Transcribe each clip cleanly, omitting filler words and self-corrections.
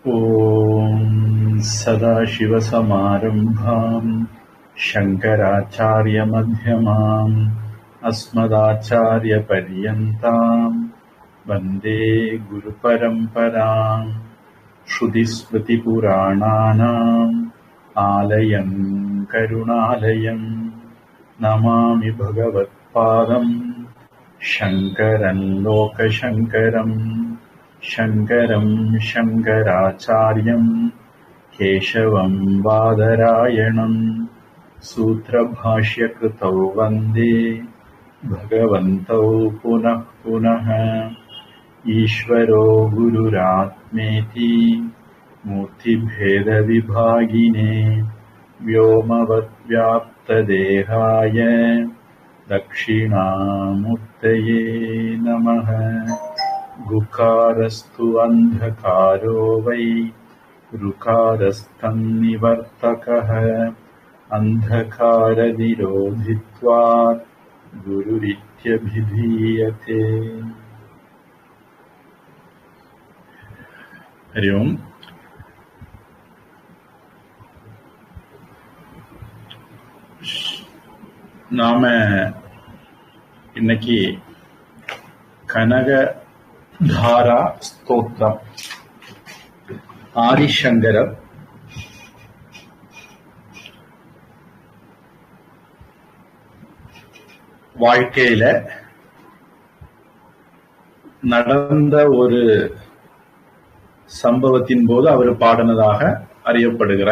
ॐ सदाशिवसमारम्भाम् शङ्कराचार्यमध्यमाम् अस्मदाचार्यपर्यन्ताम् वन्दे गुरुपरम्पराम्। श्रुतिस्मृतिपुराणानाम् आलयम् करुणालयम् नमामि भगवत्पादम् शङ्करम् लोकशङ्करम्। शङ्करम् शङ्कराचार्यम् केशवम् बादरायणम् सूत्रभाष्यकृतौ वन्दे भगवन्तौ पुनः पुनः। ईश्वरो गुरुरात्मेति मूर्तिभेदविभागिने व्योमवद्व्याप्तदेहाय दक्षिणामूर्तये नमः। गुकारस्तु अन्धकारो वै ऋकारस्तन्निवर्तकः अन्धकारनिरोधित्वात् गुरुरित्यभिधीयते। हरि ओम्। நாம இன்னைக்கு கனகதாரா ஸ்தோத்திரம் ஆதிசங்கரர் வாழ்க்கையில நடந்த ஒரு சம்பவத்தின் போது அவர் பாடினதாக அறியப்படுகிற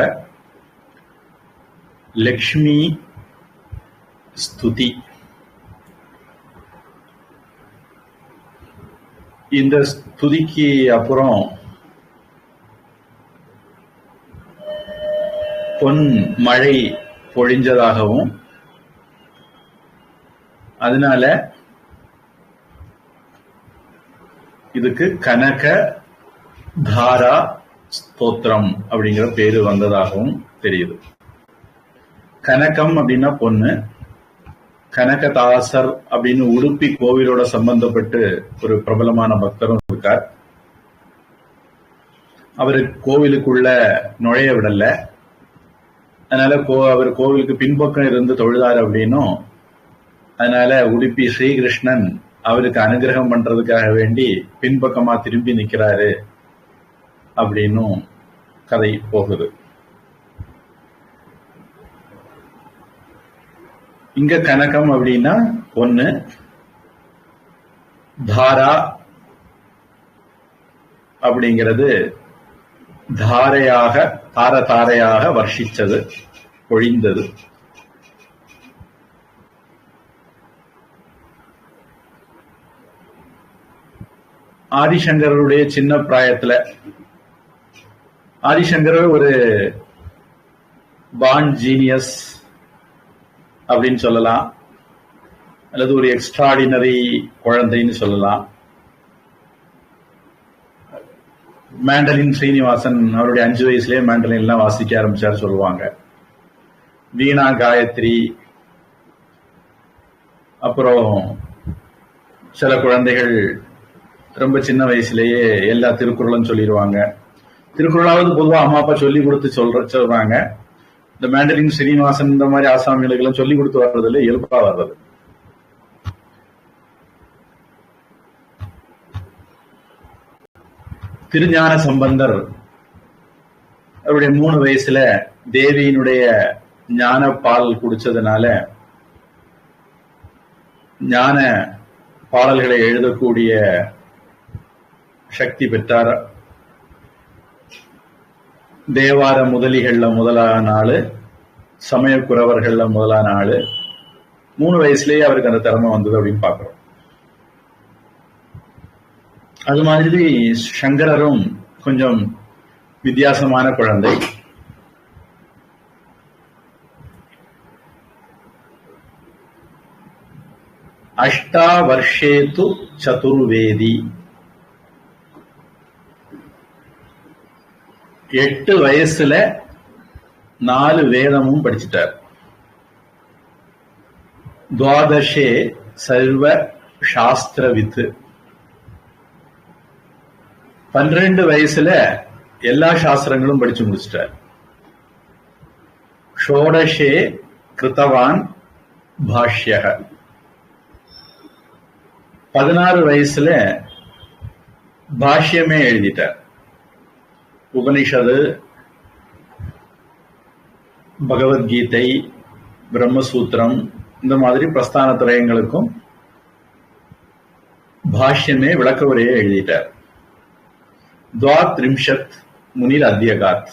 லக்ஷ்மி ஸ்துதி. இந்த ஸ்துதிக்கு அப்புறம் பொன் மழை பொழிஞ்சதாகவும் அதனால இதுக்கு கனக தாரா ஸ்தோத்திரம் அப்படிங்கிற பேரு வந்ததாகவும் தெரியுது. கனகம் அப்படின்னா பொண்ணு, கனகதாசர் அப்படின்னு உடுப்பி கோவிலோட சம்பந்தப்பட்டு ஒரு பிரபலமான பக்தரும் இருக்கார். அவரு கோவிலுக்குள்ள நுழைய விடல, அதனால அவர் கோவிலுக்கு பின்பக்கம் இருந்து தொழுதார் அப்படின்னும், அதனால உடுப்பி ஸ்ரீகிருஷ்ணன் அவருக்கு அனுகிரகம் பண்றதுக்காக வேண்டி பின்பக்கமா திரும்பி நிக்கிறாரு அப்படின்னும் கதை போகுது. இங்க கனகம் அப்படின்னா பொண்ணு, தாரா அப்படிங்கிறது தாரையாக தாரையாக வர்ஷிச்சது, பொழிந்தது. ஆதிசங்கருடைய சின்ன பிராயத்துல, ஆதிசங்கர் ஒரு பான் ஜீனியஸ் அப்படின்னு சொல்லலாம், அல்லது ஒரு எக்ஸ்ட்ராடினரி குழந்தைன்னு சொல்லலாம். மேண்டலின் ஸ்ரீனிவாசன் அவருடைய 5 வயசுலயே மேண்டலின் எல்லாம் வாசிக்க ஆரம்பிச்சார் சொல்லுவாங்க. வீணா காயத்ரி, அப்புறம் சில குழந்தைகள் ரொம்ப சின்ன வயசுலயே எல்லா திருக்குறளும் சொல்லிடுவாங்க. திருக்குறளாவது பொதுவா அம்மா அப்பா சொல்லி கொடுத்து சொல்றாங்க. இந்த மேண்டலின் ஸ்ரீனிவாசன் இந்த மாதிரி ஆசாமிகளுக்கு எல்லாம் சொல்லி கொடுத்து வர்றதுல இயல்பா வர்றது. திருஞான சம்பந்தர் அவருடைய 3 வயசுல தேவியினுடைய ஞான பால் குடிச்சதுனால ஞான பாடல்களை எழுதக்கூடிய சக்தி பெற்றார். தேவார முதலிகள்ல முதலான ஆளு, சமயக்குறவர்கள்ல முதலான ஆளு. 3 வயசுலயே அவருக்கு அந்த திறமை வந்தது அப்படின்னு பாக்குறோம். அது மாதிரி சங்கரரும் கொஞ்சம் வித்தியாசமான குழந்தை. அஷ்டா வர்ஷேது சதுர்வேதி, 8 வயசுல 4 வேதமும் படிச்சுட்டார். துவாதசே சர்வ சாஸ்திரவித்து. 12 வயசுல எல்லா சாஸ்திரங்களும் படிச்சு முடிச்சிட்டார். ஷோடஷே கிருத்தவான் பாஷ்யக. 16 வயசுல பாஷ்யமே எழுதிட்டார். உபனிஷது, பகவத்கீதை, பிரம்மசூத்திரம், இந்த மாதிரி பிரஸ்தான திரயங்களுக்கும் பாஷ்யமே விளக்க உரையை எழுதிட்டார். துவாத்ரிம்ஷத் முனில் அத்தியகாத்.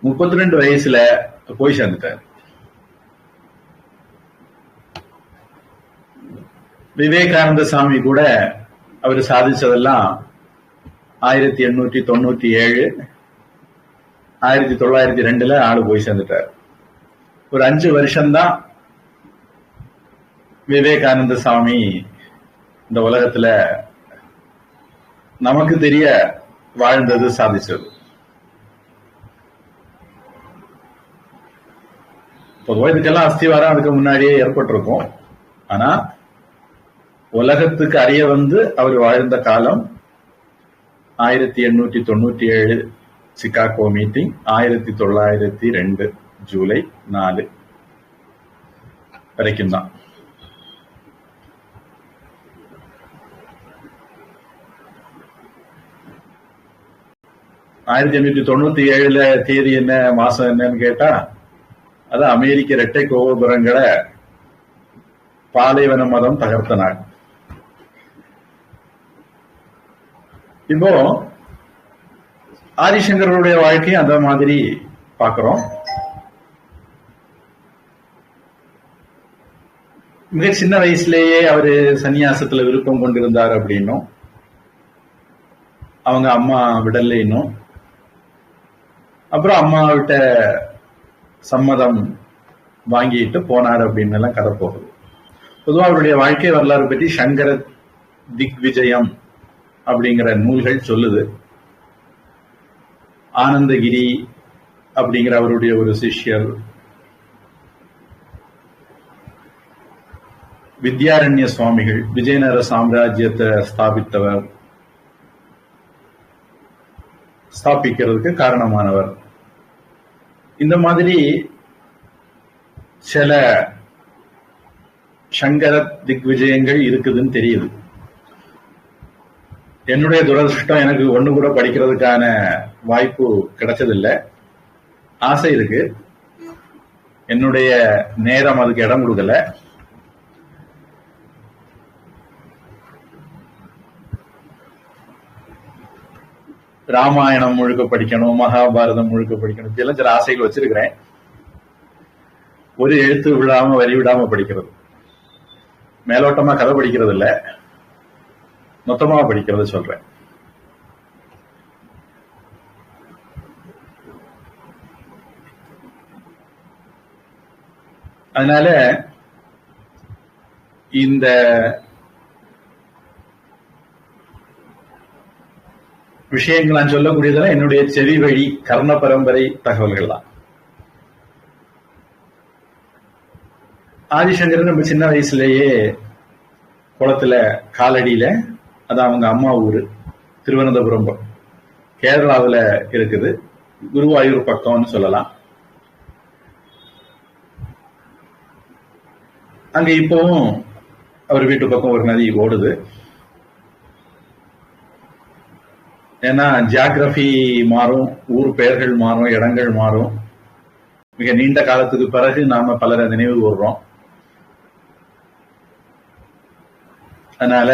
32 வயசுல போய் சேர்ந்துட்டார். விவேகானந்த சாமி கூட அவர் சாதிச்சதெல்லாம் 1897, 1902 ஆளு போய் சேர்ந்துட்டார். ஒரு 5 வருஷம்தான் விவேகானந்த சாமி இந்த உலகத்துல நமக்கு தெரிய வாழ்ந்தது, சாதிச்சது. பொதுவாக இதுக்கெல்லாம் அஸ்திவாரம் அதுக்கு முன்னாடியே ஏற்பட்டிருக்கும். ஆனா உலகத்துக்கு அறிய வந்து அவர் வாழ்ந்த காலம் 1897 சிகாகோ மீட்டிங், 1902 ஜூலை 4 வரைக்கும் தான். ஆயிரத்தி 1897 தேதி என்ன, மாசம் என்னன்னு கேட்டா, அது அமெரிக்க இரட்டை கோபுரங்களை பாலைவன மதம் தகர்த்த நாள். இப்போ ஆதிசங்கருடைய வாழ்க்கையை அந்த மாதிரி பார்க்கிறோம். மிக சின்ன வயசுலேயே அவரு சன்னியாசத்துல விருப்பம் கொண்டிருந்தார் அப்படின்னும், அவங்க அம்மா விடல இன்னும். அப்புறம் அம்மாவிட்ட சம்மதம் வாங்கிட்டு போனார் அப்படின்னு எல்லாம் கதை போகுது. பொதுவாக அவருடைய வாழ்க்கை வரலாறு பற்றி சங்கர திக்விஜயம் அப்படிங்கிற நூல்கள் சொல்லுது. ஆனந்தகிரி அப்படிங்கிற அவருடைய ஒரு சிஷ்யர், வித்யாரண்ய சுவாமிகள், விஜயநகர சாம்ராஜ்யத்தை ஸ்தாபிக்கிறதுக்கு காரணமானவர், இந்த மாதிரி சில சங்கர திக்விஜயங்கள் இருக்குதுன்னு தெரியுது. என்னுடைய துரதிருஷ்டம், எனக்கு ஒண்ணு கூட படிக்கிறதுக்கான வாய்ப்பு கிடைச்சதில்லை. ஆசை இருக்கு, என்னுடைய நேரம் அதுக்கு இடம் கொடுக்கல. ராமாயணம் முழுக்க படிக்கணும், மகாபாரதம் முழுக்க படிக்கணும், இதெல்லாம் சில ஆசைகள் வச்சிருக்கிறேன். ஒரு எழுத்து விடாம வரி விடாம படிக்கிறது, மேலோட்டமா கதை படிக்கிறது இல்ல, மொத்தமா படிக்கிறது சொல்றேன். அதனால இந்த விஷயங்கள் நான் சொல்லக்கூடியதெல்லாம் என்னுடைய செவி வழி கர்ண பரம்பரை தகவல்கள் தான். ஆதிசங்கர் நம்ம சின்ன வயசுலேயே குளத்துல காலடியில, அது அவங்க அம்மா ஊரு திருவனந்தபுரம், கேரளாவில் இருக்குது, குருவாயூர் பக்கம்னு சொல்லலாம். அங்க இப்பவும் அவர் வீட்டு பக்கம் ஒரு நதி ஓடுது. ஏன்னா ஜியாகிரபி மாறும், ஊர் பெயர்கள் மாறும், இடங்கள் மாறும். மிக நீண்ட காலத்துக்கு பிறகு நாம பலரை நினைவு கூர்றோம். அதனால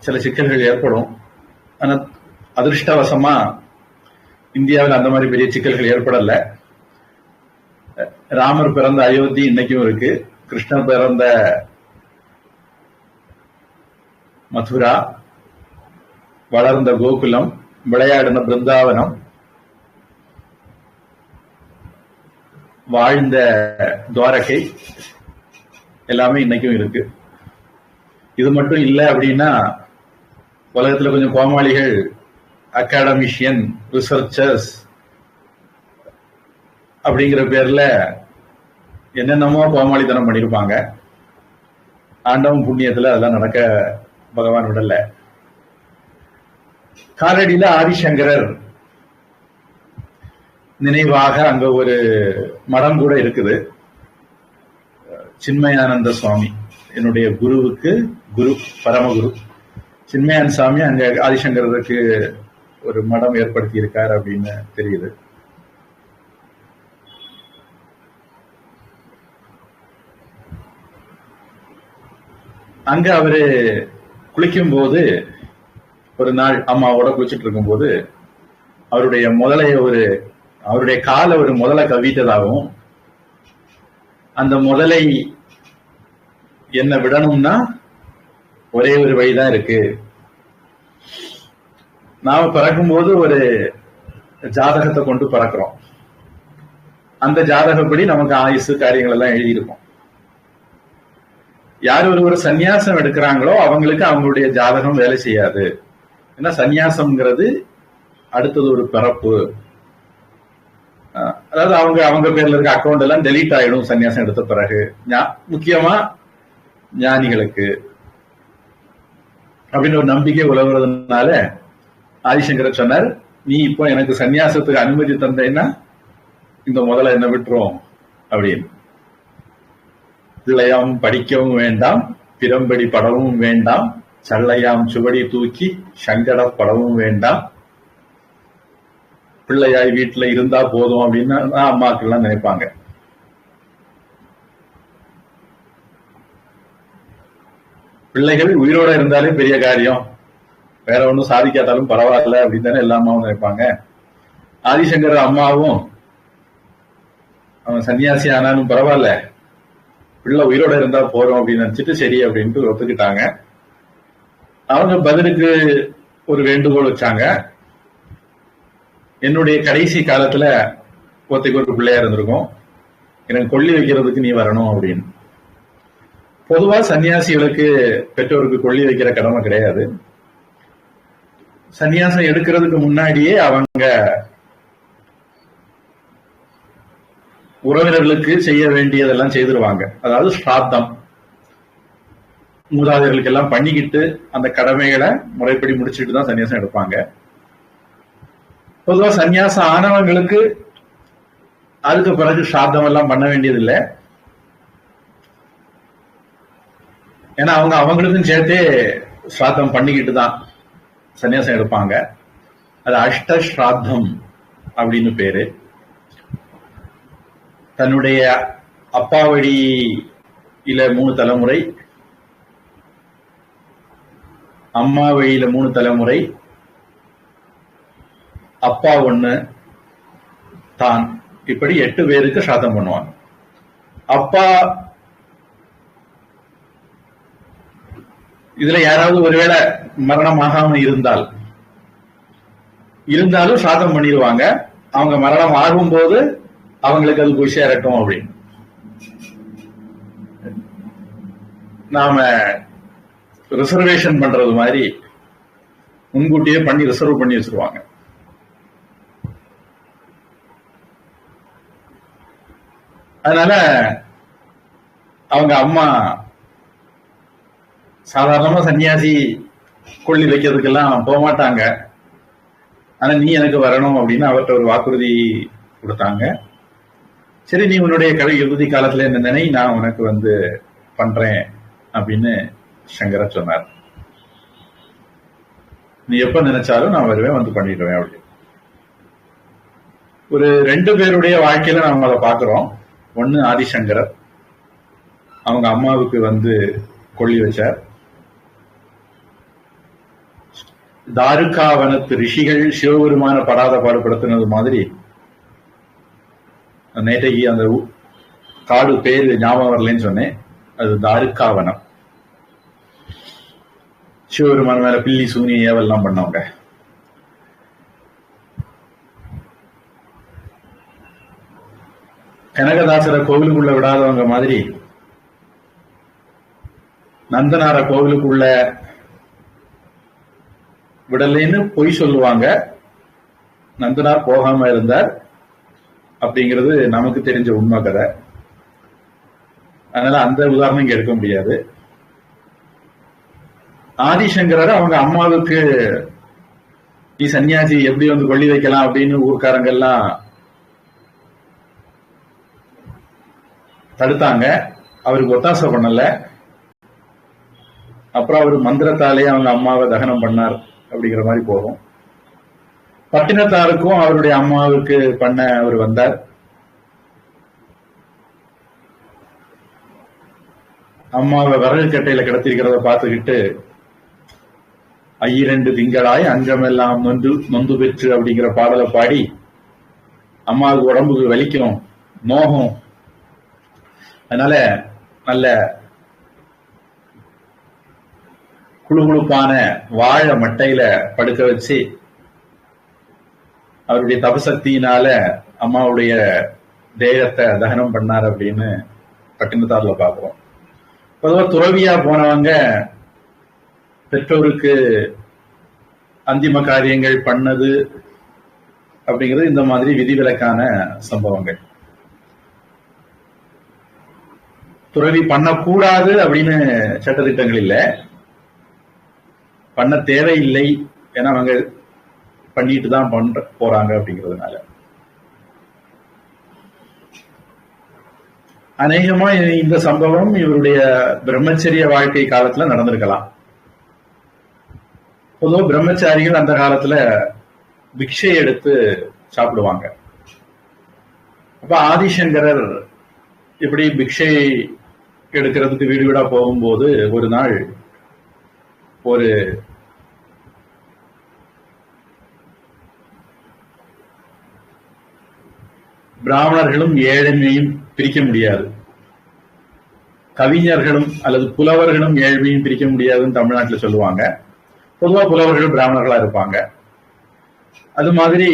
சில சிக்கல்கள் ஏற்படும். ஆனா அதிர்ஷ்டவசமா இந்தியாவில் அந்த மாதிரி பெரிய சிக்கல்கள் ஏற்படல. ராமர் பிறந்த அயோத்தி இன்னைக்கும் இருக்கு, கிருஷ்ணர் பிறந்த மதுரா, வளர்ந்த கோகுலம், விளையாடின பிருந்தாவனம், வாழ்ந்த துவாரகை எல்லாமே இன்னைக்கும் இருக்கு. இது மட்டும் இல்லை அப்படின்னா உலகத்துல கொஞ்சம் கோமாளிகள், அகாடமிஷியன், ரிசர்ச்சர்ஸ் அப்படிங்கிற பேர்ல என்னென்னமோ கோமாளித்தனம் பண்ணியிருப்பாங்க. ஆண்டவன் புண்ணியத்துல அதெல்லாம் நடக்க பகவான் விடல. காலடியில ஆதிசங்கரர் நினைவாக அங்க ஒரு மடம் கூட இருக்குது. சின்மயானந்த சுவாமி என்னுடைய குருவுக்கு குரு, பரமகுரு சின்மயானந்த சுவாமி அங்க ஆதிசங்கருக்கு ஒரு மடம் ஏற்படுத்தி இருக்கார் அப்படின்னு தெரியுது. அங்க அவரு குளிக்கும் போது ஒரு நாள் அம்மாவோட குளிச்சுட்டு இருக்கும் போது அவருடைய காலை ஒரு முதலை கவிட்டதாகவும், அந்த முதலை என்ன விடணும்னா ஒரே ஒரு வழிதான் இருக்கு. நாம பிறக்கும் போது ஒரு ஜாதகத்தை கொண்டு பிறக்கிறோம். அந்த ஜாதகப்படி நமக்கு ஆயுசு காரியங்கள் எல்லாம் எழுதியிருக்கும். யார் ஒரு சன்னியாசம் எடுக்கிறாங்களோ அவங்களுக்கு அவங்களுடைய ஜாதகம் வேலை செய்யாது. ஏன்னா சன்னியாசம்ங்கிறது அடுத்தது ஒரு பிறப்பு. அதாவது அவங்க பேர்ல இருக்க அக்கௌண்ட் எல்லாம் டெலீட் ஆயிடும் சன்னியாசம் எடுத்த பிறகு. முக்கியமா ஞானிகளுக்கு அப்படின்னு ஒரு நம்பிக்கை உலகிறதுனால ஆதிசங்கரர் சொன்னார், நீ இப்போ எனக்கு சன்னியாசத்துக்கு அனுமதி தந்தேன்னா இந்த முதல்ல என்ன விட்டுரும் அப்படின்னு. பிள்ளையாம் படிக்கவும் வேண்டாம், பிறம்படி படவும் வேண்டாம், சள்ளையாம் சுவடி தூக்கி சங்கட படவும் வேண்டாம், பிள்ளையாய் வீட்டுல இருந்தா போதும் அப்படின்னு அம்மாக்கள் எல்லாம் நினைப்பாங்க. பிள்ளைகள் உயிரோட இருந்தாலே பெரிய காரியம், வேற ஒன்றும் சாதிக்காட்டாலும் பரவாயில்ல அப்படின்னு தானே எல்லா அம்மாவும் நினைப்பாங்க. ஆதிசங்கர் அம்மாவும் அவன் சன்னியாசி ஆனாலும் பரவாயில்ல, பிள்ளை உயிரோட இருந்தா போறோம் அப்படின்னு நினைச்சிட்டு சரி அப்படின்ட்டு ஒத்துக்கிட்டாங்க. அவங்க பதிலுக்கு ஒரு வேண்டுகோள் வச்சாங்க, என்னுடைய கடைசி காலத்துல ஒருத்தைக்கு ஒரு பிள்ளையா இருந்திருக்கும், எனக்கு கொள்ளி வைக்கிறதுக்கு நீ வரணும் அப்படின்னு. பொதுவா சன்னியாசிகளுக்கு பெற்றோருக்கு கொள்ளி வைக்கிற கடமை கிடையாது. சன்னியாசம் எடுக்கிறதுக்கு முன்னாடியே அவங்க உறவினர்களுக்கு செய்ய வேண்டியதெல்லாம் செய்திருவாங்க. அதாவது ஸ்ராத்தம், மூதாதையர்களுக்கு எல்லாம் பண்ணிக்கிட்டு அந்த கடமைகளை முறைப்படி முடிச்சுட்டு தான் சன்னியாசம் எடுப்பாங்க. பொதுவா சன்னியாசம் ஆனவங்களுக்கு அதுக்கு பிறகு ஸ்ராத்தம் எல்லாம் பண்ண வேண்டியது இல்லை. ஏன்னா அவங்களுக்கும் சேர்த்தே ஸ்ராத்தம் பண்ணிக்கிட்டு தான் சன்னியாசம் எடுப்பாங்க. அது அஷ்ட ஸ்ராத்தம் அப்படின்னு பேரு. தன்னுடைய அப்பா வழியில 3 தலைமுறை, அம்மா வழியில 3 தலைமுறை, அப்பா 1 தான், இப்படி 8 பேருக்கு ஸ்ராத்தம் பண்ணுவாங்க. அப்பா இதுல யாராவது ஒருவேளை மரணமாகாம இருந்தாலும் ஸ்ராத்தம் பண்ணிடுவாங்க. அவங்க மரணம் ஆகும் போது அவங்களுக்கு அது போய் சேரட்டும் அப்படின்னு. நாம ரிசர்வேஷன் பண்றது மாதிரி முன்கூட்டியே பண்ணி ரிசர்வ் பண்ணி வச்சிருவாங்க. அதனால அவங்க அம்மா சாதாரணமா சன்னியாசி கொள்ளி வைக்கிறதுக்கெல்லாம் போக மாட்டாங்க. ஆனா நீ எனக்கு வரணும் அப்படின்னு அவர்கிட்ட ஒரு வாக்குறுதி கொடுத்தாங்க. சரி, நீ உன்னுடைய இறுதி காலத்துல என்ன நினை, நான் உனக்கு பண்றேன் அப்படின்னு சங்கரர் சொன்னார். நீ எப்ப நினைச்சாலும் நான் வருவேன், பண்ணிடுவேன் அப்படி. ஒரு 2 பேருடைய வாழ்க்கையில நாம அதை பாக்குறோம். ஒன்னு ஆதிசங்கரர், அவங்க அம்மாவுக்கு கொள்ளி வச்சார். தாருக்காவனத்து ரிஷிகள் சிவபெருமான படாத பாடுபடுத்தினது மாதிரி, நேற்றைக்கு அந்த காடு பேரு ஞாபகம் வரலன்னு சொன்னேன், அது தாருக்காவனம். சிவபெருமான மேல பில்லி சூனிய ஏவல்லாம் பண்ணவங்க. கனகதாசரை கோவிலுக்குள்ள விடாதவங்க மாதிரி நந்தனார கோவிலுக்குள்ள விடலைன்னு பொய் சொல்லுவாங்க. நந்தனார் போகாம இருந்தார் அப்படிங்கிறது நமக்கு தெரிஞ்ச உண்மை கதை. அதனால அந்த உதாரணம் இங்க எடுக்க முடியாது. ஆதிசங்கரர் அவங்க அம்மாவுக்கு நீ சன்னியாசி எப்படி கொள்ளி வைக்கலாம் அப்படின்னு ஊர்க்காரங்க எல்லாம் தடுத்தாங்க. அவருக்கு ஒத்தாசை பண்ணல. அப்புறம் அவர் மந்திரத்தாலே அவங்க அம்மாவை தகனம் பண்ணார் அப்படிங்கிற மாதிரி போகும். பட்டினத்தாருக்கும் அவருடைய அம்மாவுக்கு பண்ண அவர் வந்தார். அம்மாவை விறகு கட்டையில கிடத்திருக்கிறத பார்த்துக்கிட்டு, ஐயிரண்டு திங்களாய் அங்கமெல்லாம் நொந்து பெற்று அப்படிங்கிற பாடலை பாடி, அம்மாவுக்கு உடம்புக்கு வலிக்கும், நோகம், அதனால நல்ல குழுகுழுப்பான வாழை மட்டையில படுக்க வச்சு அவருடைய தபசக்தியினால அம்மாவுடைய தேகத்தை தகனம் பண்ணார் அப்படின்னு பட்டினத்தார்ல பார்க்கிறோம். பொதுவா துறவியா போனவங்க பெற்றோருக்கு அந்திம காரியங்கள் பண்ணது அப்படிங்கிறது இந்த மாதிரி விதிவிலக்கான சம்பவங்கள். துறவி பண்ணக்கூடாது அப்படின்னு சட்டத்திட்டங்கள் இல்லை, பண்ண தேவையில்லை, ஏன்னா அவங்க பண்ணிட்டு தான் போறாங்க அப்படிங்கிறதுனால. அநேகமா இந்த சம்பவம் இவருடைய பிரம்மச்சரிய வாழ்க்கை காலத்துல நடந்திருக்கலாம். பொதுவாக பிரம்மச்சாரிகள் அந்த காலத்துல பிக்ஷை எடுத்து சாப்பிடுவாங்க. அப்ப ஆதிசங்கரர் இப்படி பிக்ஷை எடுக்கிறதுக்கு வீடு வீடா போகும்போது ஒரு நாள் ஒரு பிராமணர்களும் ஏழ்மையும் பிரிக்க முடியாது, கவிஞர்களும் அல்லது புலவர்களும் ஏழ்மையும் பிரிக்க முடியாதுன்னு தமிழ்நாட்டில் சொல்லுவாங்க. பொதுவா புலவர்கள் பிராமணர்களா இருப்பாங்க. அது மாதிரி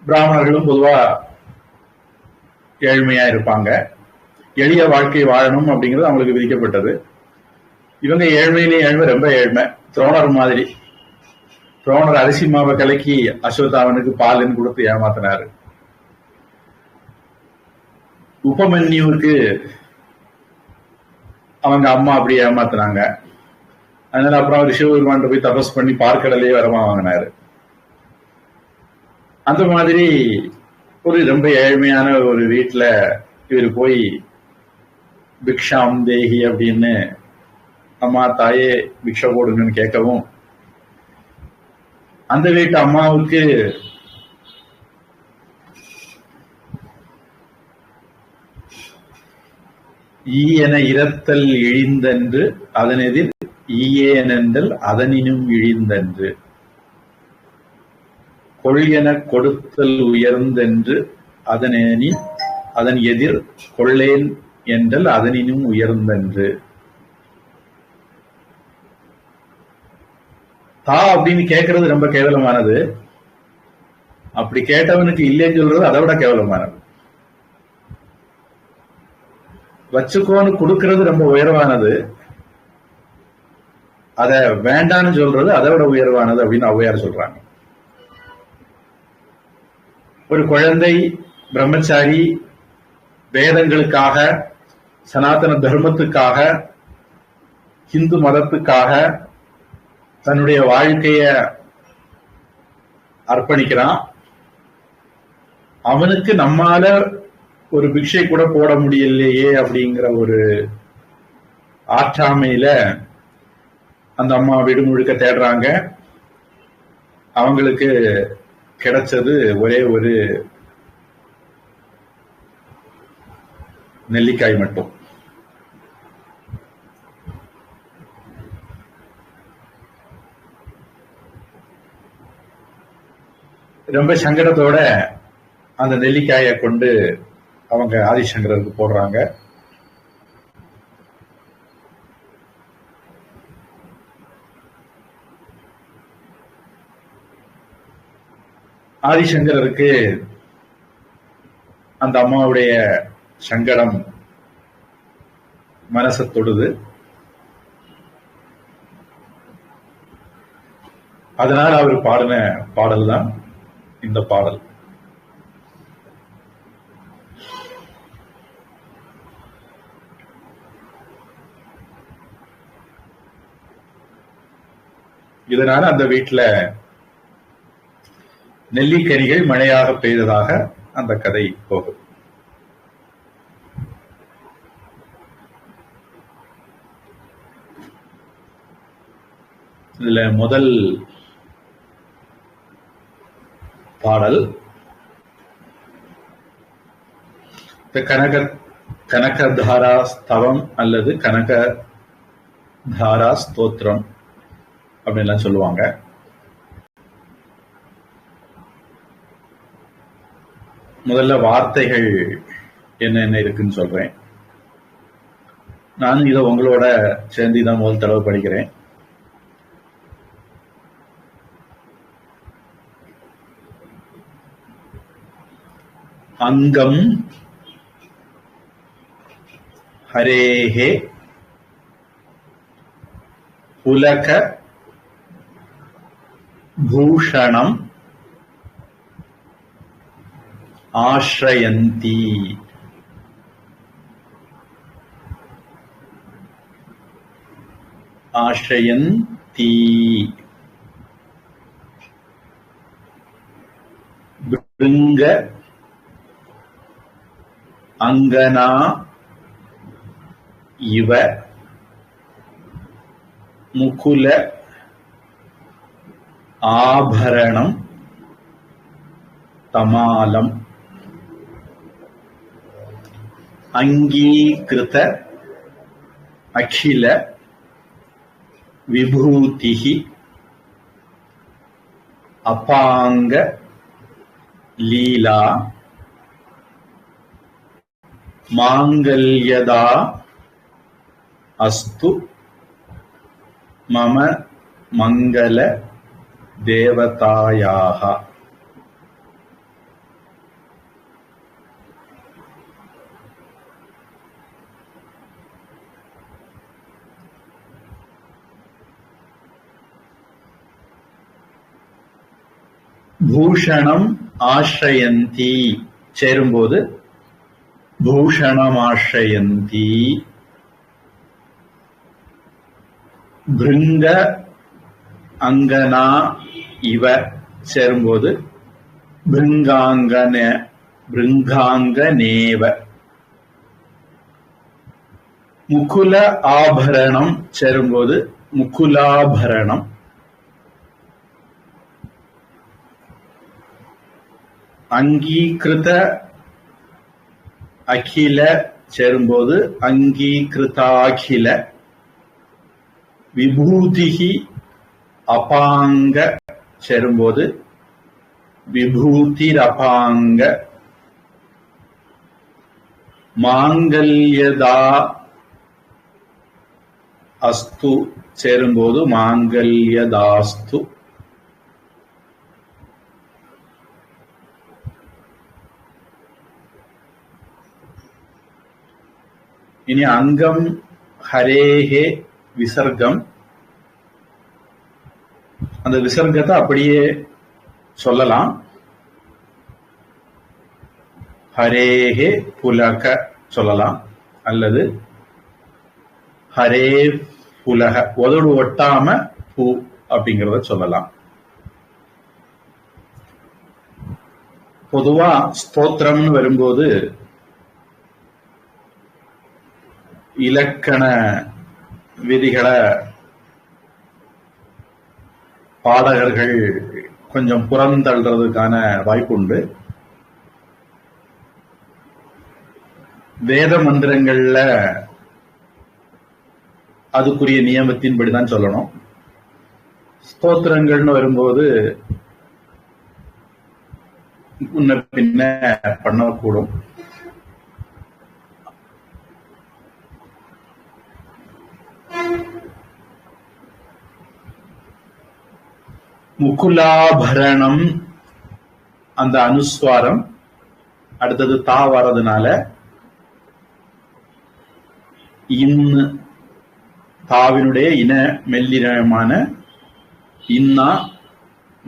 பிராமணர்களும் பொதுவா ஏழ்மையா இருப்பாங்க. எளிய வாழ்க்கை வாழணும் அப்படிங்கிறது அவங்களுக்கு விதிக்கப்பட்டது. இவங்க ஏழ்மையிலேயே ஏழ்மை, ரொம்ப ஏழ்மை. துரோணர் மாதிரி. துரோணர் அரிசி மாவை கலக்கி அஸ்வத்தாவனுக்கு பாலுன்னு கொடுத்து ஏமாத்தினாரு. உபமன்யுவுக்கு அவங்க அம்மா அப்படி ஏமாத்தினாங்க. அதனால அப்புறம் அவர் சிவபெருமான் போய் தபஸ் பண்ணி பார்க்கடலையே வரமா வாங்கினாரு. அந்த மாதிரி ஒரு ரொம்ப ஏழ்மையான ஒரு வீட்டுல இவர் போய் பிக்ஷாம் தேகி அப்படின்னு அம்மா தாயே பிக்ஷா போடுங்கன்னு கேட்கவும், அந்த வீட்டு அம்மாவுக்கு ஈயென இரத்தல் இழிந்தன்று அதனெதிர் ஈயேனென்றல் அதனினும் இழிந்தன்று, கொள்யென கொடுத்தல் உயர்ந்தென்று அதன் எதிர் கொள்ளேன் என்றல் அதனினும் உயர்ந்தன்று. தா அப்படின்னு கேட்கறது ரொம்ப கேவலமானது. அப்படி கேட்டவனுக்கு இல்லைன்னு சொல்றது அதை விட கேவலமானது. வச்சுக்கோன்னு கொடுக்கறது ரொம்ப உயர்வானது. அத வேண்டான்னு சொல்றது அதை விட உயர்வானது அப்படின்னு ஔவையார் சொல்றாங்க. ஒரு குழந்தை பிரம்மச்சாரி வேதங்களுக்காக, சனாதன தர்மத்துக்காக, இந்து மதத்துக்காக தன்னுடைய வாழ்க்கைய அர்ப்பணிக்கிறான். அவனுக்கு நம்மால ஒரு பிக்ஷை கூட போட முடியலையே அப்படிங்கிற ஒரு ஆற்றாமையில அந்த அம்மா வீடு முழுக்க தேடுறாங்க. அவங்களுக்கு கிடைச்சது ஒரே ஒரு நெல்லிக்காய் மட்டும். ரொம்ப சங்கடத்தோட அந்த நெல்லிக்காயை கொண்டு அவங்க ஆதிசங்கரருக்கு போடுறாங்க. ஆதிசங்கரருக்கு அந்த அம்மாவுடைய சங்கடம் மனசை தொடுது. அதனால அவர் பாடின பாடல் தான் இந்த பாடல். இதனால அந்த வீட்டுல நெல்லிக்கனிகள் மழையாக பெய்ததாக அந்த கதை போகுது. இதுல முதல் பாடல் கனகதாரா ஸ்தவம் அல்லது கனகதாரா ஸ்தோத்திரம் அப்படின்லாம் சொல்லுவாங்க. முதல்ல வார்த்தைகள் என்ன இருக்குன்னு சொல்றேன். நான் இதை உங்களோட சேர்ந்து தான் முதல் தடவை படிக்கிறேன். அங்கம் ஹரேஹே புலக பூஷணம் ஆஸ்ரயந்தி. ஆஸ்ரயந்தி பிருங்க அங்கனா இவ முகுல ஆபரணம் தமாலம் அங்கீகிருத அகில விபூதிஹி அபாங்க லீலா மாங்கல்யதா அஸ்து மம மங்கள தேவதாயாக. பூஷணம் ஆஸ்ரயந்தி சேரும்போது பூஷணம் ஆஸ்ரயந்தி. பிருங்க அங்கனா இவ சேரும்போது பிருங்காங்கனேவ. முகுல ஆபரணம் சேரும்போது முகுலாபரணம். அங்கீகிருத அகில சேரும்போது அங்கீகிருதாகில. விபூதிஹி அபாங்க சேரும்போது விபூதிரபாங்க. மாங்கல்யதா அஸ்து சேரும்போது மாங்கல்யதாஸ்து. இனி அங்கம் ஹரேஹே விசர்க்கம். அந்த விசர்க்கத்தை அப்படியே சொல்லலாம். ஹரேஹே புலக சொல்லலாம், அல்லது ஹரே புலக உதடு ஒட்டாம பூ அப்படிங்கிறத சொல்லலாம். பொதுவா ஸ்தோத்திரம்னு வரும்போது இலக்கண விதிகளை பாடகர்கள் கொஞ்சம் புறந்தள்ளுறதுக்கான வாய்ப்புண்டு. வேத மந்திரங்கள்ல அதுக்குரிய நியமத்தின்படிதான் சொல்லணும். ஸ்தோத்திரங்கள்னு வரும்போது முன்ன பின்ன பண்ணக்கூடும். முகுலாபரணம் அந்த அனுஸ்வாரம் அடுத்தது தா வரதுனால தாவினுடைய இன மெல்லினமான இன்னா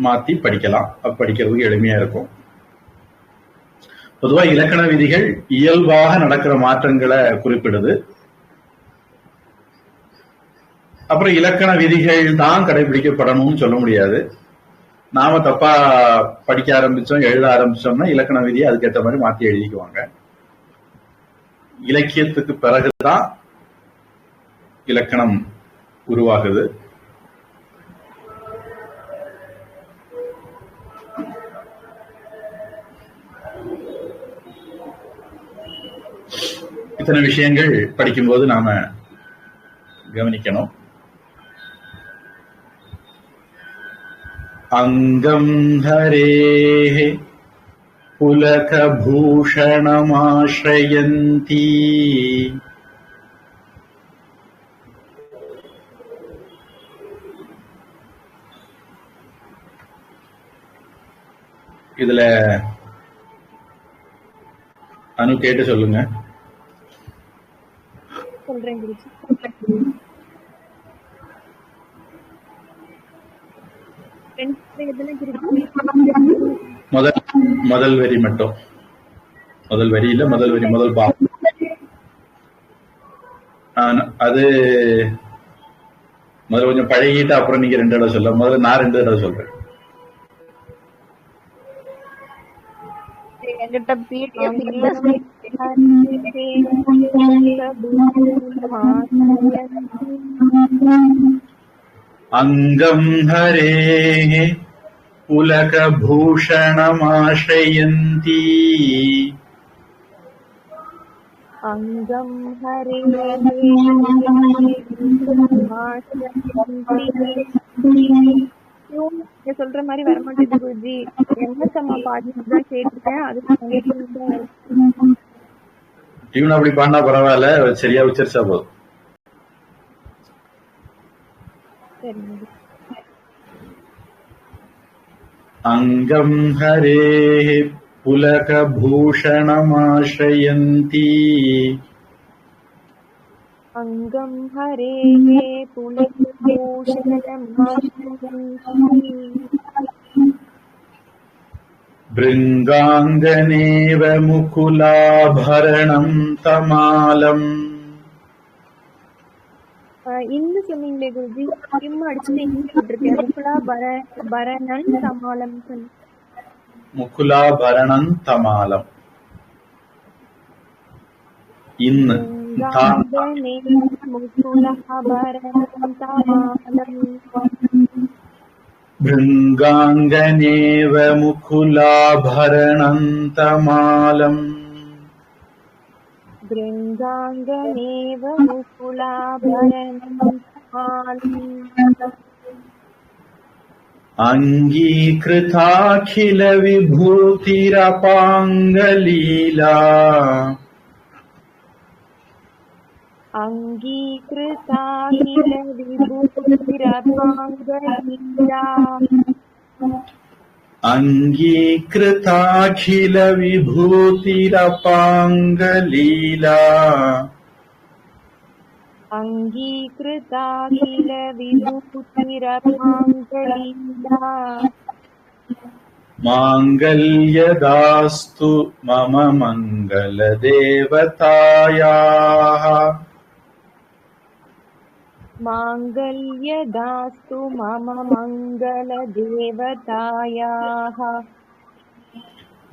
மாத்தி படிக்கலாம். படிக்கிறதுக்கு எளிமையா இருக்கும். பொதுவா இலக்கண விதிகள் இயல்பாக நடக்கிற மாற்றங்களை குறிப்பிடுது. அப்புறம் இலக்கண விதிகள் தான் கடைபிடிக்கப்படணும்னு சொல்ல முடியாது. நாம தப்பா படிக்க ஆரம்பிச்சோம், எழுத ஆரம்பிச்சோம்னா இலக்கண விதியை அதுக்கேற்ற மாதிரி மாத்தி எழுதிக்குவாங்க. இலக்கியத்துக்கு பிறகுதான் இலக்கணம் உருவாகுது. இத்தனை விஷயங்கள் படிக்கும்போது நாம கவனிக்கணும். அங்கம் ஹரேஹ புலகபூஷணமாஶ்ரயந்தி. இதுல அனு கேட்டு சொல்லுங்க. சொல்றேன் குருஜி. முதல் வரி மட்டும், முதல் வரி இல்ல, முதல் வரி முதல் பாகம். அது முதல்ல கொஞ்சம் பழகிட்டு அப்புறம் நீங்க 2 தடவை சொல்ல. முதல்ல நான் 2 தடவை சொல்றேன். அங்கம் ஹரேஹ புலகபூஷணமாஶ்ரயந்தி. அங்கம் ஹரே சொல்ற மாதிரி வரமாட்டேது குருஜி. எம்எஸ்எம்மா பாடிதான் கேட்டிருக்கேன். அது டியூன் அப்படி பாடினா பரவாயில்ல, சரியா உச்சரிச்சா போதும். அங்கம் ஹரேஹ புலகபூஷணமாஶ்ரயந்தி. அங்கம் ஹரே புலகபூஷணமாஶ்ரயந்தி. பிருங்காங்கனேவ முகுலாபரணம் தமாலம். இன்னும் சொன்னீங்களே குருஜி, இம்மா அடிச்சுட்டு இங்க விட்டுருக்கேன். முகுலாபரணம் தமாலம். முகுலாபரணம் தமாலம். இன்னு பிருங்காங்கனேவ முகுலாபரணம் தமாலம். பிருங்காங்கனேவ முகுலாபரணம் தமாலம். அங்கீகிருதாகில விபூதிரபாங்கலீலா. அங்கீகிருதாகில விபூதிரபாங்கலீலா. அங்கீகிருதாகில விபூதிரபாங்கலீலா. அங்கீகிருதாகில விபூதிரபாங்கலீலா. மாங்கல்யதாஸ்து மம மங்கள தேவதாயாஹ. மாங்கல்யதாஸ்து மம மங்கள தேவதாயாஹ.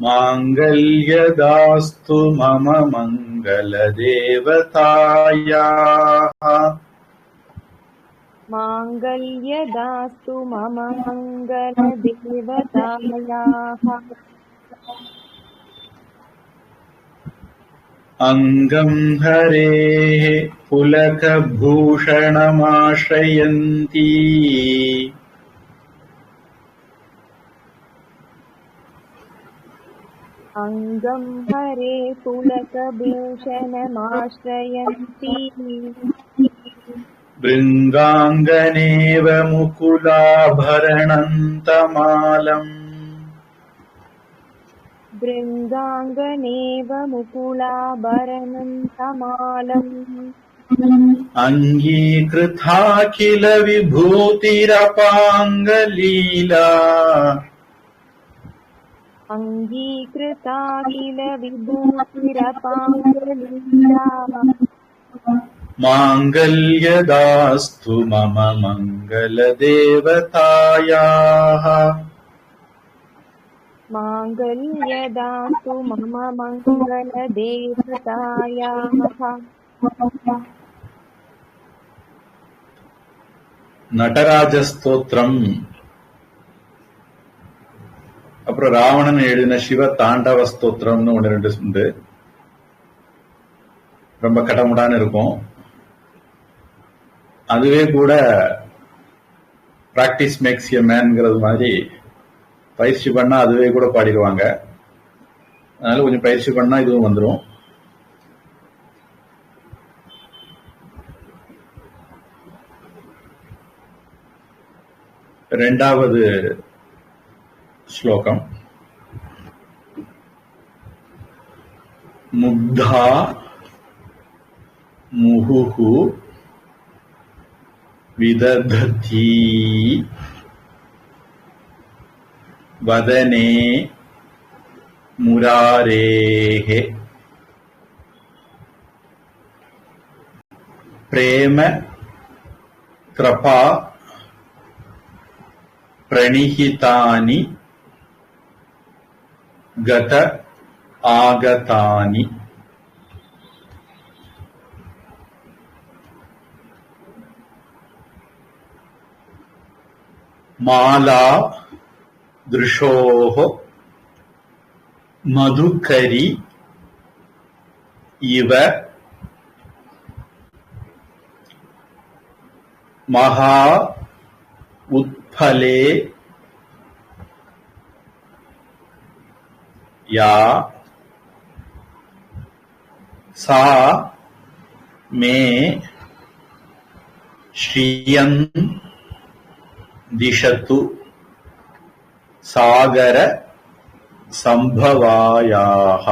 மாங்கல்யதாஸ்து மம மங்கள தேவதாயாஹ. மாங்கல்யதாஸ்து மம மங்கள தேவதாயாஹ. அங்கம் ஹரேஹ புலகபூஷணமாஶ்ரயந்தி. அங்கம் ஹரே புலகபூஷணமாஶ்ரயந்தி. பிருங்காங்கனேவ முகுலாபரணம் தமாலம். பிருங்காங்கனேவ முகுலாபரணம் தமாலம். அங்கீகிருதாகில விபூதிரபாங்கலீலா. அங்கீகிருதாகில விபூதிரபாங்கலீலா. மாங்கல்யதாஸ்து மம மங்கள தேவதாயாஹ. மாங்கல்யதாஸ்து மம மங்கள தேவதாயாஹ. நடராஜ ஸ்தோத்திரம், அப்புறம் ராவணன் எழுதின சிவ தாண்டவ ஸ்தோத்திரம்னு 1 2 உண்டு. ரொம்ப கடமுடான்னு இருக்கும். அதுவே கூட பிராக்டிஸ் மேக்ஸ் எ மேன்ங்கிறது மாதிரி பயிற்சி பண்ணா அதுவே கூட பாடிடுவாங்க. அதனால கொஞ்சம் பயிற்சி பண்ணா இதுவும் வந்துடும். இரண்டாவது ஸ்லோகம். முக்தா முஹுஹு விதததி வதனே முராரேஹே பிரேம கிருபா பிரணிஹிதானி கத ஆகதானி. மாலா திருஷோஹ மதுகரி இவ மகா உத்பலே யா சா மே ஸ்ரீயன் திஷத்து சாகர சம்பவாயாஹ.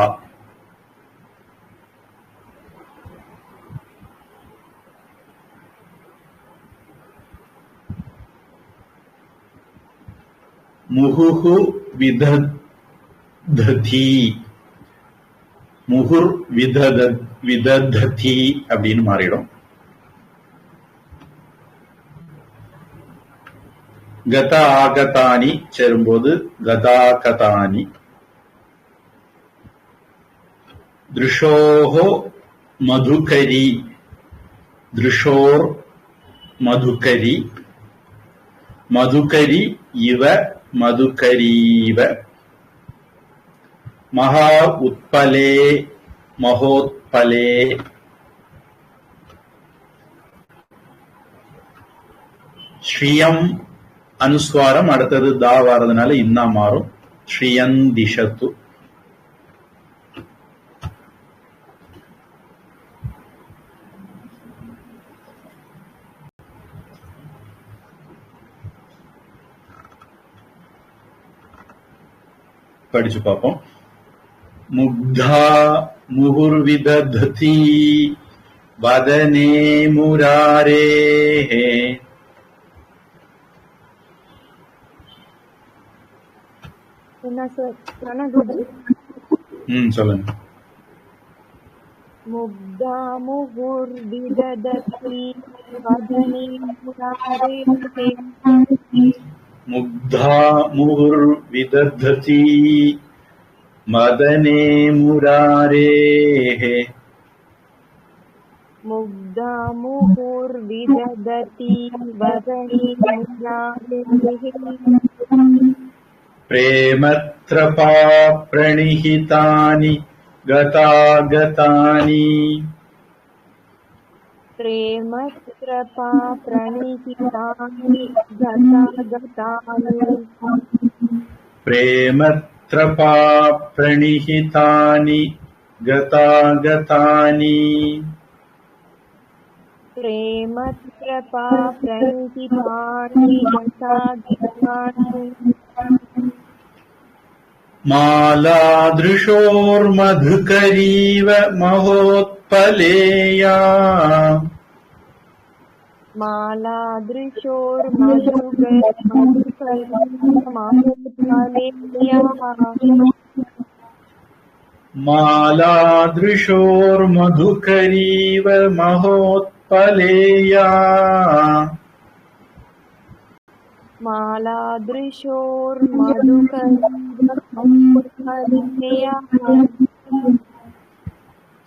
முஹுஹு விதததி, முகுர் விதததி அப்படின்னு மாறிடும். கத ஆகதானி சேரும்போது கதாகதானி. திருஷோஹோ மதுகரி, திருஷோர் மதுகரி, மதுகரி இவ மதுகரீவ, மகா உத்பலே மகோத்பலே. ஸ்ரீயம் அனுஸ்வாரம், அடுத்தது தா வாரதுனால இன்னா மாறும். ஸ்ரீயன் திஷத்து. படிச்சு பார்ப்போம். முக்தா முகுர்விதததி வதனே முராரேஹே. என்ன சார்? குருஜி சொல்லுங்க. முக்தா முகுர் விதததி வதனே முராரேஹே. முக்தா முகுர் விதததி மதனே முராரேஹே. முக்தா முகுர் விதததி வதனே முராரேஹே. பிரேமத்ரபா பிரணிஹிதானி கதாகதானி. பிரேமத்ரபா பிரணிஹிதானி கதாகதானி. பிரேமத்ரபா பிரணிஹிதானி கதாகதானி. பிரேமத்ரபா பிரணிஹிதானி கதாகதானி. மாலாதృశோர்மதுகரீவ மகோத்பலேயா. மாலாதృశோர்மதுகரீவ மகோத்பலேயா.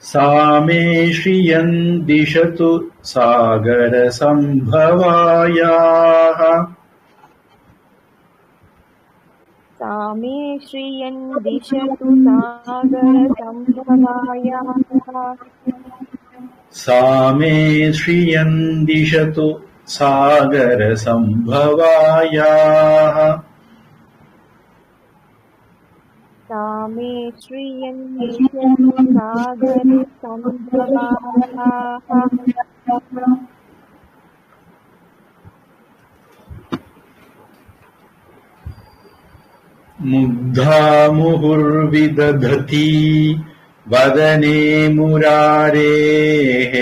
சாமே ஸ்ரீயன் திஷது சாகர சம்பவாயாஹ. சாமே ஸ்ரீயன் திஷது சாகர சம்பவாயாஹ. सामे श्रियन्दिशतु सागरसम्भवायाः सामे श्रियन्दिशतु सागरसम्भवायाः मुग्धा मुहुर्विदधती वदने मुरारेः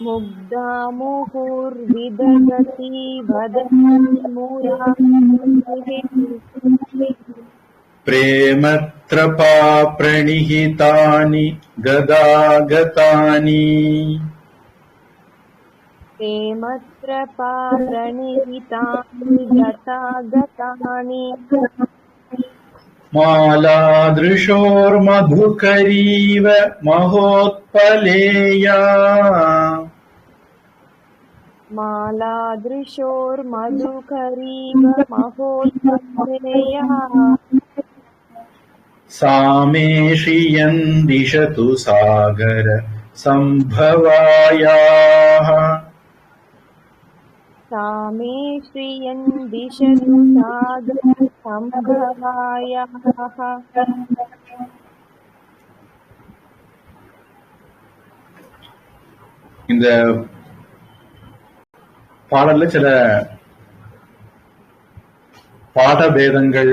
मुग्धा मुहुर्विदधती वदने मुरारेः प्रेमत्रपा प्रणिहितानि गदागतानि प्रेमत्रपा प्रणिहितानि गतागतानि मालादृशोर्मधुकरीव महोत्पलेया मालादृशोर्मधुकरीव महोत्पलेया सामे श्रियन्दिशतु सागर सम्भवायाः सामे श्रियन्दिशतु सागरसम्भवायाः இந்த பாடல்ல சில பாடபேதங்கள்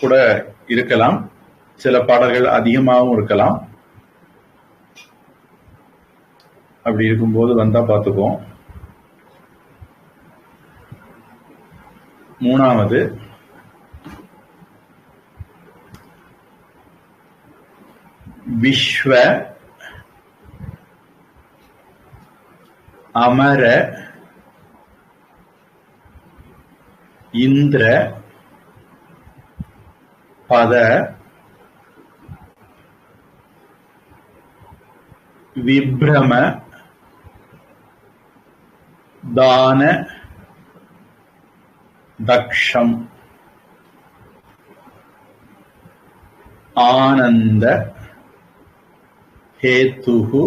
கூட இருக்கலாம், சில பாடல்கள் அதிகமாகவும் இருக்கலாம். அப்படி இருக்கும்போது வந்தா பார்த்துக்குவோம். மூணாவது விஸ்வ அமர இந்திர பத விப்ரம தான தக்ஷம் ஆனந்த ஹேத்துஹு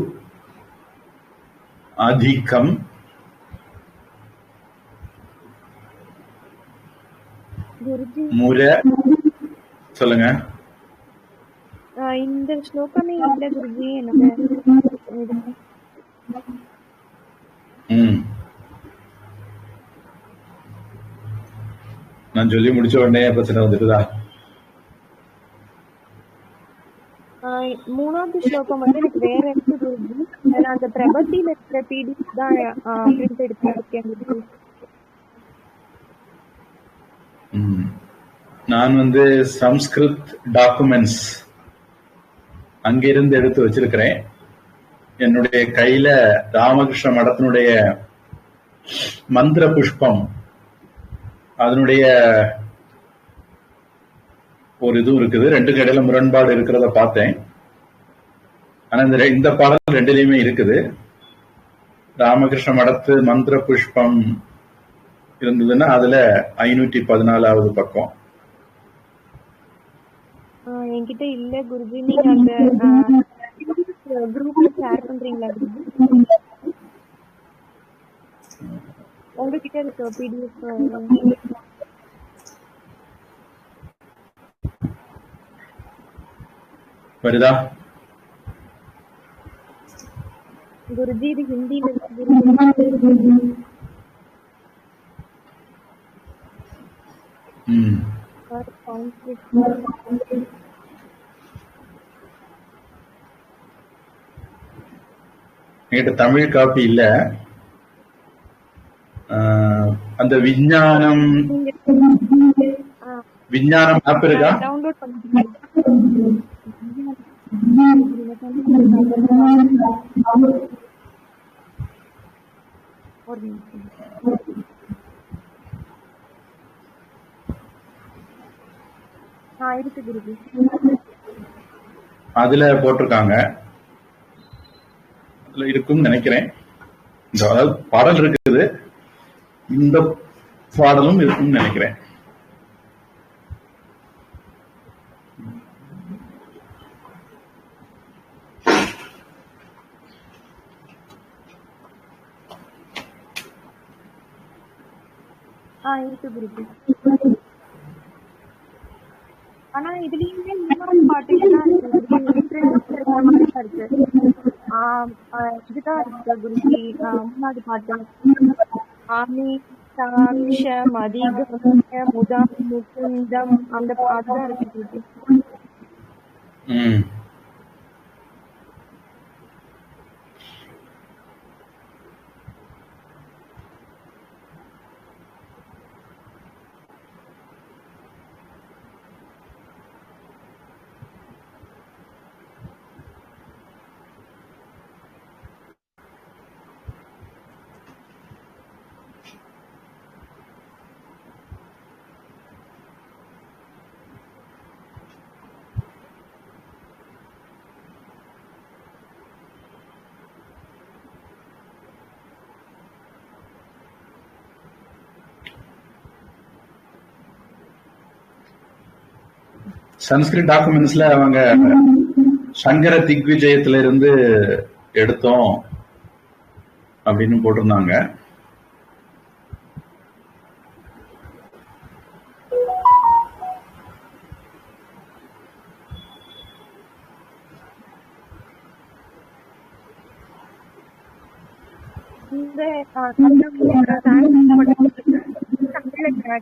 அதிகம் முர. சொல்லுங்க. இந்த ஸ்லோகமே இல்ல குருஜி எனக்கு. நான் சொல்லி முடிச்ச உடனே பிரச்சனை வந்துட்டுதா? மூணாவது ஸ்லோகம் வந்து எனக்கு வேற இருக்கு குருஜி. நான் அந்த பிரபத்தியில இருக்கிற பிடிஎஃப் தான் பிரிண்ட் எடுத்து இருக்கேன் குருஜி. நான் வந்து சம்ஸ்கிருத் டாக்குமெண்ட்ஸ் அங்கிருந்து எடுத்து வச்சிருக்கிறேன். என்னுடைய கையில ராமகிருஷ்ண மடத்தினுடைய மந்திர புஷ்பம் அதனுடைய ஒரு இது இருக்குது. ரெண்டு கடையில முரண்பாடு இருக்கிறத பார்த்தேன். ஆனா இந்த பாடல் ரெண்டுலயுமே இருக்குது. ராமகிருஷ்ண மடத்து மந்திர புஷ்பம் இருந்ததுன்னா அதுல 514வது பக்கம். என்கிட்ட இல்ல குருஜி. நீங்க அந்த குரூப்ல ஷேர் பண்றீங்களா குருஜி? உங்ககிட்ட இருக்க பிடிஎஃப் வருதா குருஜி? இது ஹிந்தியில இருக்கு. என்கிட்ட தமிழ் காப்பி இல்ல. அந்த விஞ்ஞானம் ஆப் இருக்கா? டவுன்லோட் பண்ணிட்டீங்க? ஒரு நிமிஷம். இருக்கு குருஜி. அதுல போட்டிருக்காங்க. அதுல இருக்கும்னு நினைக்கிறேன். அதாவது பாடல் இருக்குது, இந்த பாடலும் இருக்கும்னு நினைக்கிறேன். இருக்கு குருஜி. ஆனா இதுலயுமே மூணாவது பாட்டு என்ன இருக்கு இதுதான் இருக்கு குருஜி. மூணாவது பாட்டு ஆமி சாட்சம் அதிகம்ய முதம் முகுந்தம் அந்த பாட்டுதான் இருக்கு குருஜி. சன்ஸ்கிரிட் டாக்குமெண்ட்ஸ்ல அவங்க சங்கர திக்விஜயத்துல இருந்து எடுத்தோம் அப்படின்னு போட்டிருந்தாங்க.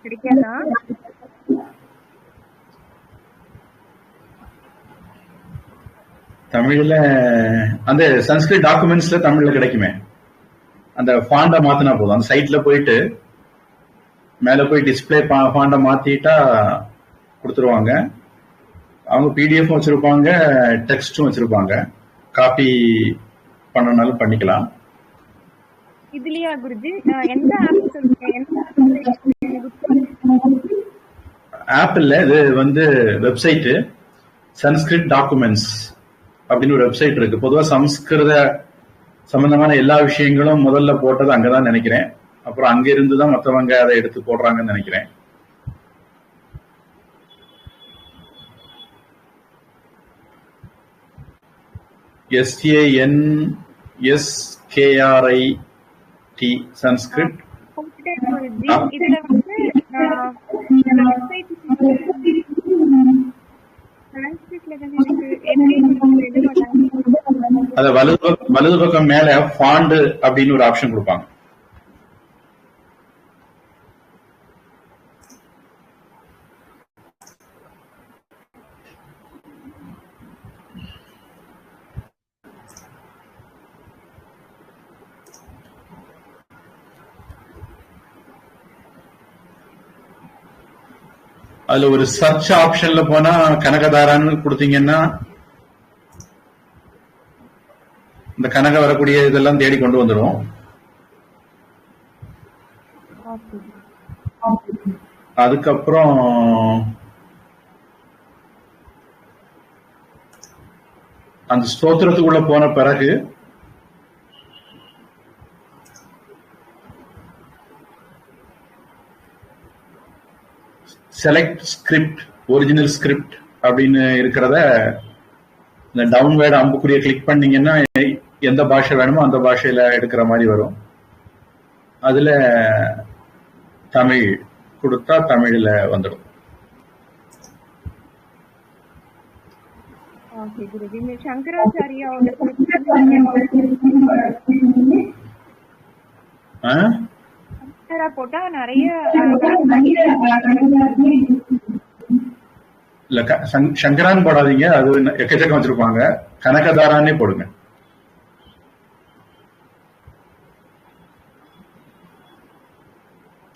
கிடைக்காதா? தமிழ்ல அந்த சன்ஸ்கிரிட் டாக்குமெண்ட்ஸ்ல தமிழ்ல கிடைக்குமே. அந்த ஃபாண்ட மாத்தினா போதும். அந்த சைட்ல போயிட்டு மேல போய் டிஸ்பிளே ஃபாண்ட மாத்திட்டா கொடுத்துருவாங்க. அவங்க பிடிஎஃப் வச்சிருப்பாங்க, டெக்ஸ்டும் வச்சிருப்பாங்க. காப்பி பண்ணனாலும் பண்ணிக்கலாம். இதுலயா குருஜி? எந்த ஆப் இல்ல, இது வந்து வெப்சைட். சன்ஸ்கிரிட் டாக்குமெண்ட்ஸ் அப்படின்னு ஒரு வெப்சைட் இருக்கு. பொதுவாக சம்ஸ்கிருத சம்பந்தமான எல்லா விஷயங்களும் முதல்ல போட்டது அங்கதான் நினைக்கிறேன். அப்புறம் அங்க இருந்துதான் மற்றவங்க அதை எடுத்து போடுறாங்கன்னு நினைக்கிறேன். SANSKRIT சன்ஸ்கிரிட். இதுல வந்து அத வலது பக்கம் மேல ஃபாண்ட் அப்படின்னு ஒரு ஆப்ஷன் கொடுப்பாங்க. அதுல ஒரு சர்ச் ஆப்ஷன்ல போனா கனகதாரான்னு கொடுத்தீங்கன்னா இந்த கனக வரக்கூடிய இதெல்லாம் தேடி கொண்டு வந்துடும். அதுக்கப்புறம் அந்த ஸ்தோத்திரத்துக்குள்ள போன பிறகு செலக்ட் ஸ்கிரிப்ட், ஒரிஜினல் ஸ்கிரிப்ட் அப்படின்னு இருக்கிறத இந்த டவுன்வேர்டு அம்புக்குரிய கிளிக் பண்ணீங்கன்னா எந்த பாஷை வேணுமோ அந்த பாஷையில எடுக்கிற மாதிரி வரும். அதுல தமிழ் கொடுத்தா தமிழ்ல வந்துடும். போட்டா நிறைய இல்ல சங்கரான் போடாதீங்க, அது எக்கச்சக்கம் வச்சிருப்பாங்க. கனகதாரானே போடுங்க.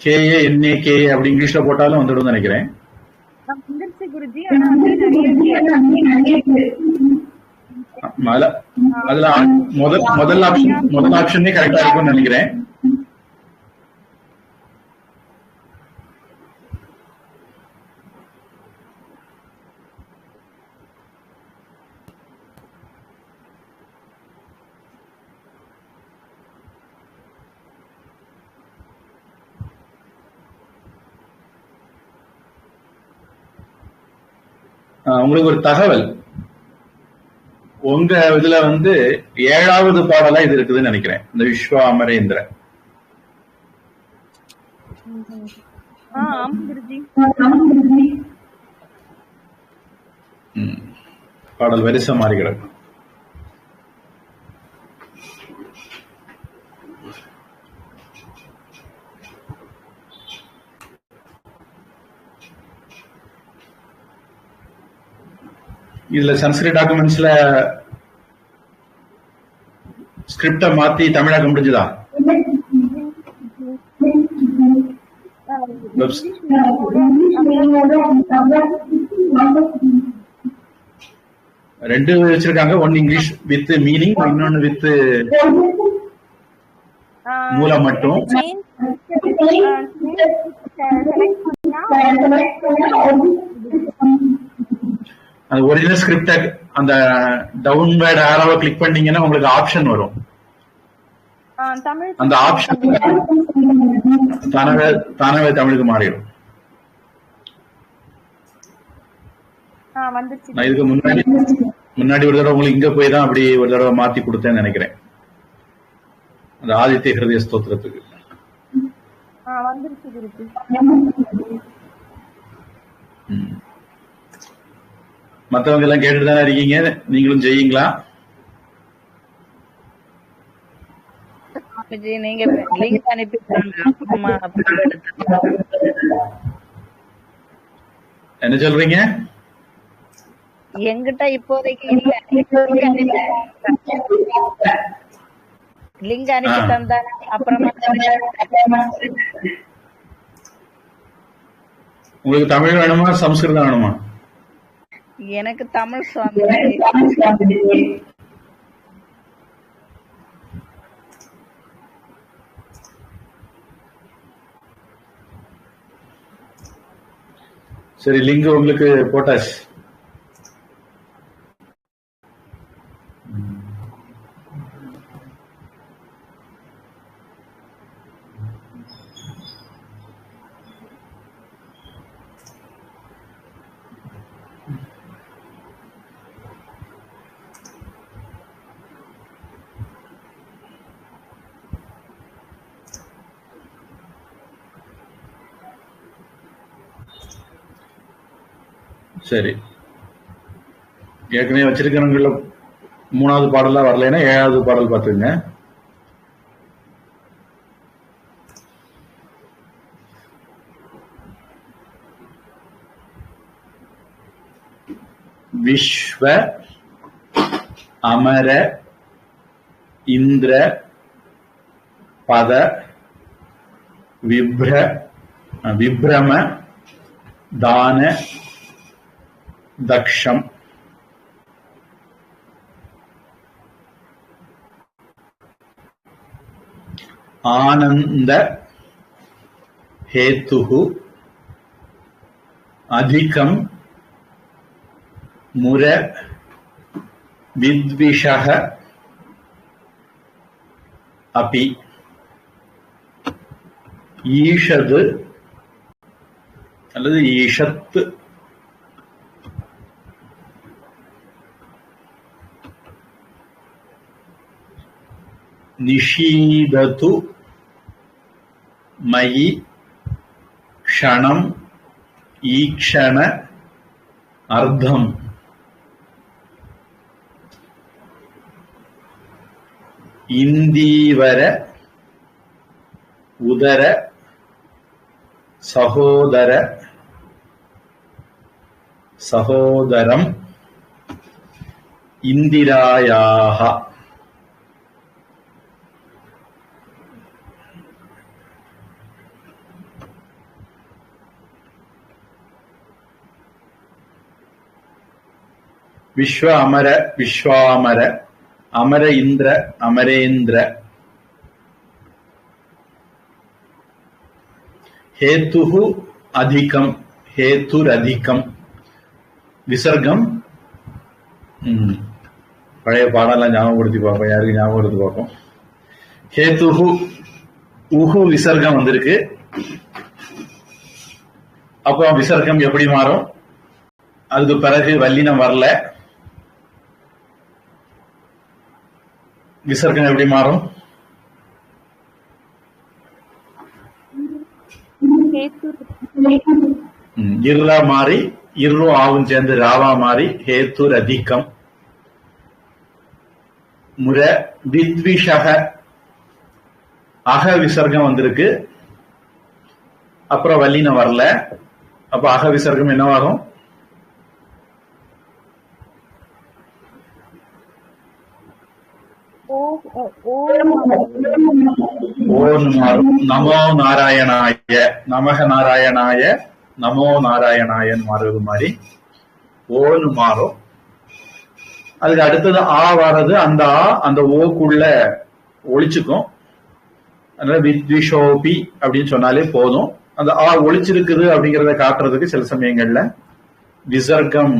KANAKA அப்படி இங்கிலீஷ்ல போட்டாலும் வந்துடும் நினைக்கிறேன். அதுல முதல் ஆப்ஷனே கரெக்டா இருக்கும்னு நினைக்கிறேன். உங்களுக்கு ஒரு தகவல், உங்க இதுல வந்து 7வது பாடலா இது இருக்குதுன்னு நினைக்கிறேன், இந்த விஸ்வ அமரேந்திர. ஆமா குருஜி. பாடல் வரிசை மாறி கிடக்கும். இதுல சன்ஸ்கிரிட் டாக்குமெண்ட்ஸ்ல ஸ்கிரிப்ட மாத்தி தமிழாக்க முடிஞ்சுதா? ரெண்டு வச்சிருக்காங்க. ஒன்னு இங்கிலீஷ் வித் மீனிங், இன்னொன்னு வித் மூலம் மட்டும். அந்த ஒரிஜினல் ஸ்கிரிப்ட அந்த டவுன்வேர்ட் ஆரோவை கிளிக் பண்ணீங்கன்னா உங்களுக்கு ஆப்ஷன் வரும். அந்த ஆப்ஷன் தானவே தமிழுக்கு மாறிடும். நான் இதுக்கு முன்னாடி ஒரு தடவை உங்களுக்கு இங்க போய் தான் அப்படி ஒரு தடவை மாத்தி கொடுத்தேன்னு நினைக்கிறேன். அந்த ஆதித்ய ஹிருதய ஸ்தோத்திரத்துக்கு மத்தவங்க எல்லாம் கேட்டுட்டு தானே இருக்கீங்க. நீங்களும் செய்யுங்களா? நீங்க லிங்க் என்ன சொல்றீங்க? எங்கிட்ட இப்போதைக்கு இல்ல. லிங்க் அனுப்பி தந்தா அப்புறமா. உங்களுக்கு தமிழ் வேணுமா சமஸ்கிருதம் வேணுமா? எனக்கு தமிழ் சுவாமி. சரி, லிங்க் உங்களுக்கு போட்டாச்சு. சரி, ஏற்கனவே வச்சிருக்கிறவங்கள 3வது பாடலா வரலைன்னா 7வது பாடல் பார்த்துங்க. விஸ்வ அமர இந்திர பத விப்ரம தான தக்ஷம் ஆனந்த ஹேத்துஹு அதிகம் முர வித்விஷஹ அபி ஈஷது அல்லது ஈஷத் நிஷீதது மயி க்ஷணம் ஈக்ஷண அர்த்தம் இந்தீவர உதர சகோதரம் இந்திராயாஹ. விஸ்வ அமர விஸ்வாமர அமர இந்திர அமரேந்திர ஹேத்துஹு அதிகம் ஹேத்துரதிகம் விசர்க்கம். பழைய பாடலாம் ஞாபகப்படுத்தி பார்ப்போம், யாருக்கு ஞாபகப்படுத்தி பார்ப்போம். ஹேத்துஹு உஹு விசர்க்கம் வந்திருக்கு. அப்போ விசர்க்கம் எப்படி மாறும்? அதுக்கு பிறகு வல்லினம் வரல, விசர்க்கம் எப்படி மாறும்? ஹேத்து இர்ர மாறி இர்ரும் ஆவும் சேர்ந்து ராவா மாறி ஹேத்துர் அதிகம். முர வித்விஷக அக விசர்க்கம் வந்திருக்கு, அப்புறம் வல்லின வரல. அப்ப அக விசர்க்கம் என்னவாகும்? ஓன்னு மாறும். நமோ நாராயணாய, நமக நாராயணாய, நமோ நாராயணாயன் மாறுவது மாதிரி ஓன்னு மாறும். அதுக்கு அடுத்தது ஆ வர்றது, அந்த ஆ அந்த ஓக்குள்ள ஒளிச்சுக்கும். அதனால வித்விஷோபி அப்படின்னு சொன்னாலே போதும். அந்த ஆ ஒளிச்சிருக்குது அப்படிங்கறத காட்டுறதுக்கு சில சமயங்கள்ல விசர்க்கம்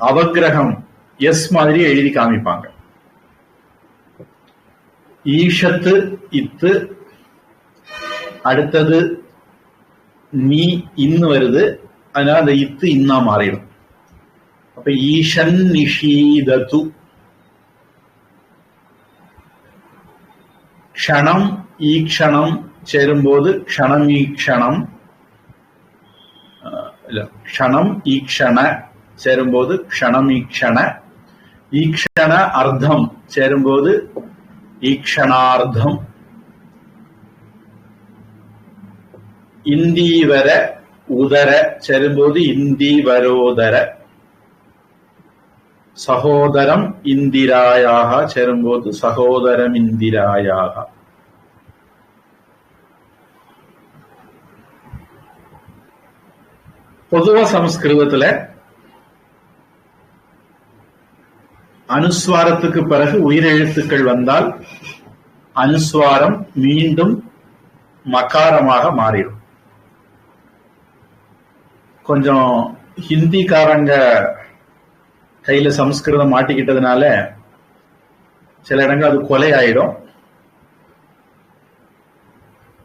அவக்கிரகம் எஸ் மாதிரி எழுதி காமிப்பாங்க. ஈஷத்து இத்து, அடுத்தது நீ இன்னு வருது, அதனால அந்த இத்து இன்னா மாறிடும். அப்ப ஈஷன் நிஷீதது. க்ஷணம் ஈக்ஷணம் சேரும்போது க்ஷணமீக்ஷணம், இல்ல க்ஷணம் ஈக்ஷண சேரும்போது க்ஷணமீக்ஷண, ஈக்ஷண அர்த்தம் சேரும்போது ஈக்ஷணார்த்தம், இந்தீவர உதர சேரும்போது இந்தீவரோதர, சகோதரம் இந்திராயாக சேரும்போது சகோதரம் இந்திராயாக. பொதுவா சமஸ்கிருதத்துல அனுஸ்வாரத்துக்கு பிறகு உயிரெழுத்துக்கள் வந்தால் அனுஸ்வாரம் மீண்டும் மகாரமாக மாறிடும். கொஞ்சம் ஹிந்திக்காரங்க கையில சமஸ்கிருதம் மாட்டிக்கிட்டதுனால சில இடங்கள் அது கொலை ஆயிடும்.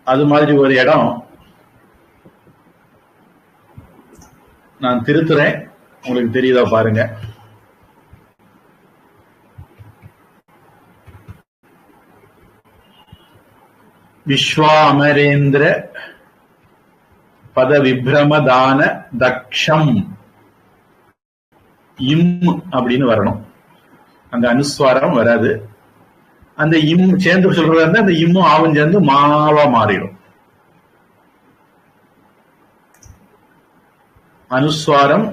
அது மாதிரி ஒரு இடம் நான் திருத்துறேன், உங்களுக்கு தெரியுதா பாருங்க. விஸ்வாமரேந்திர பத விப்ரமதான தக்ஷம் இம் அப்படின்னு வரணும். அந்த அனுஸ்வாரம் வராது. அந்த இம் சேர்ந்து சொல்றதா இருந்தா அந்த இம்மும் ஆவும் சேர்ந்து மாவா மாறிடும். அனுஸ்வாரம்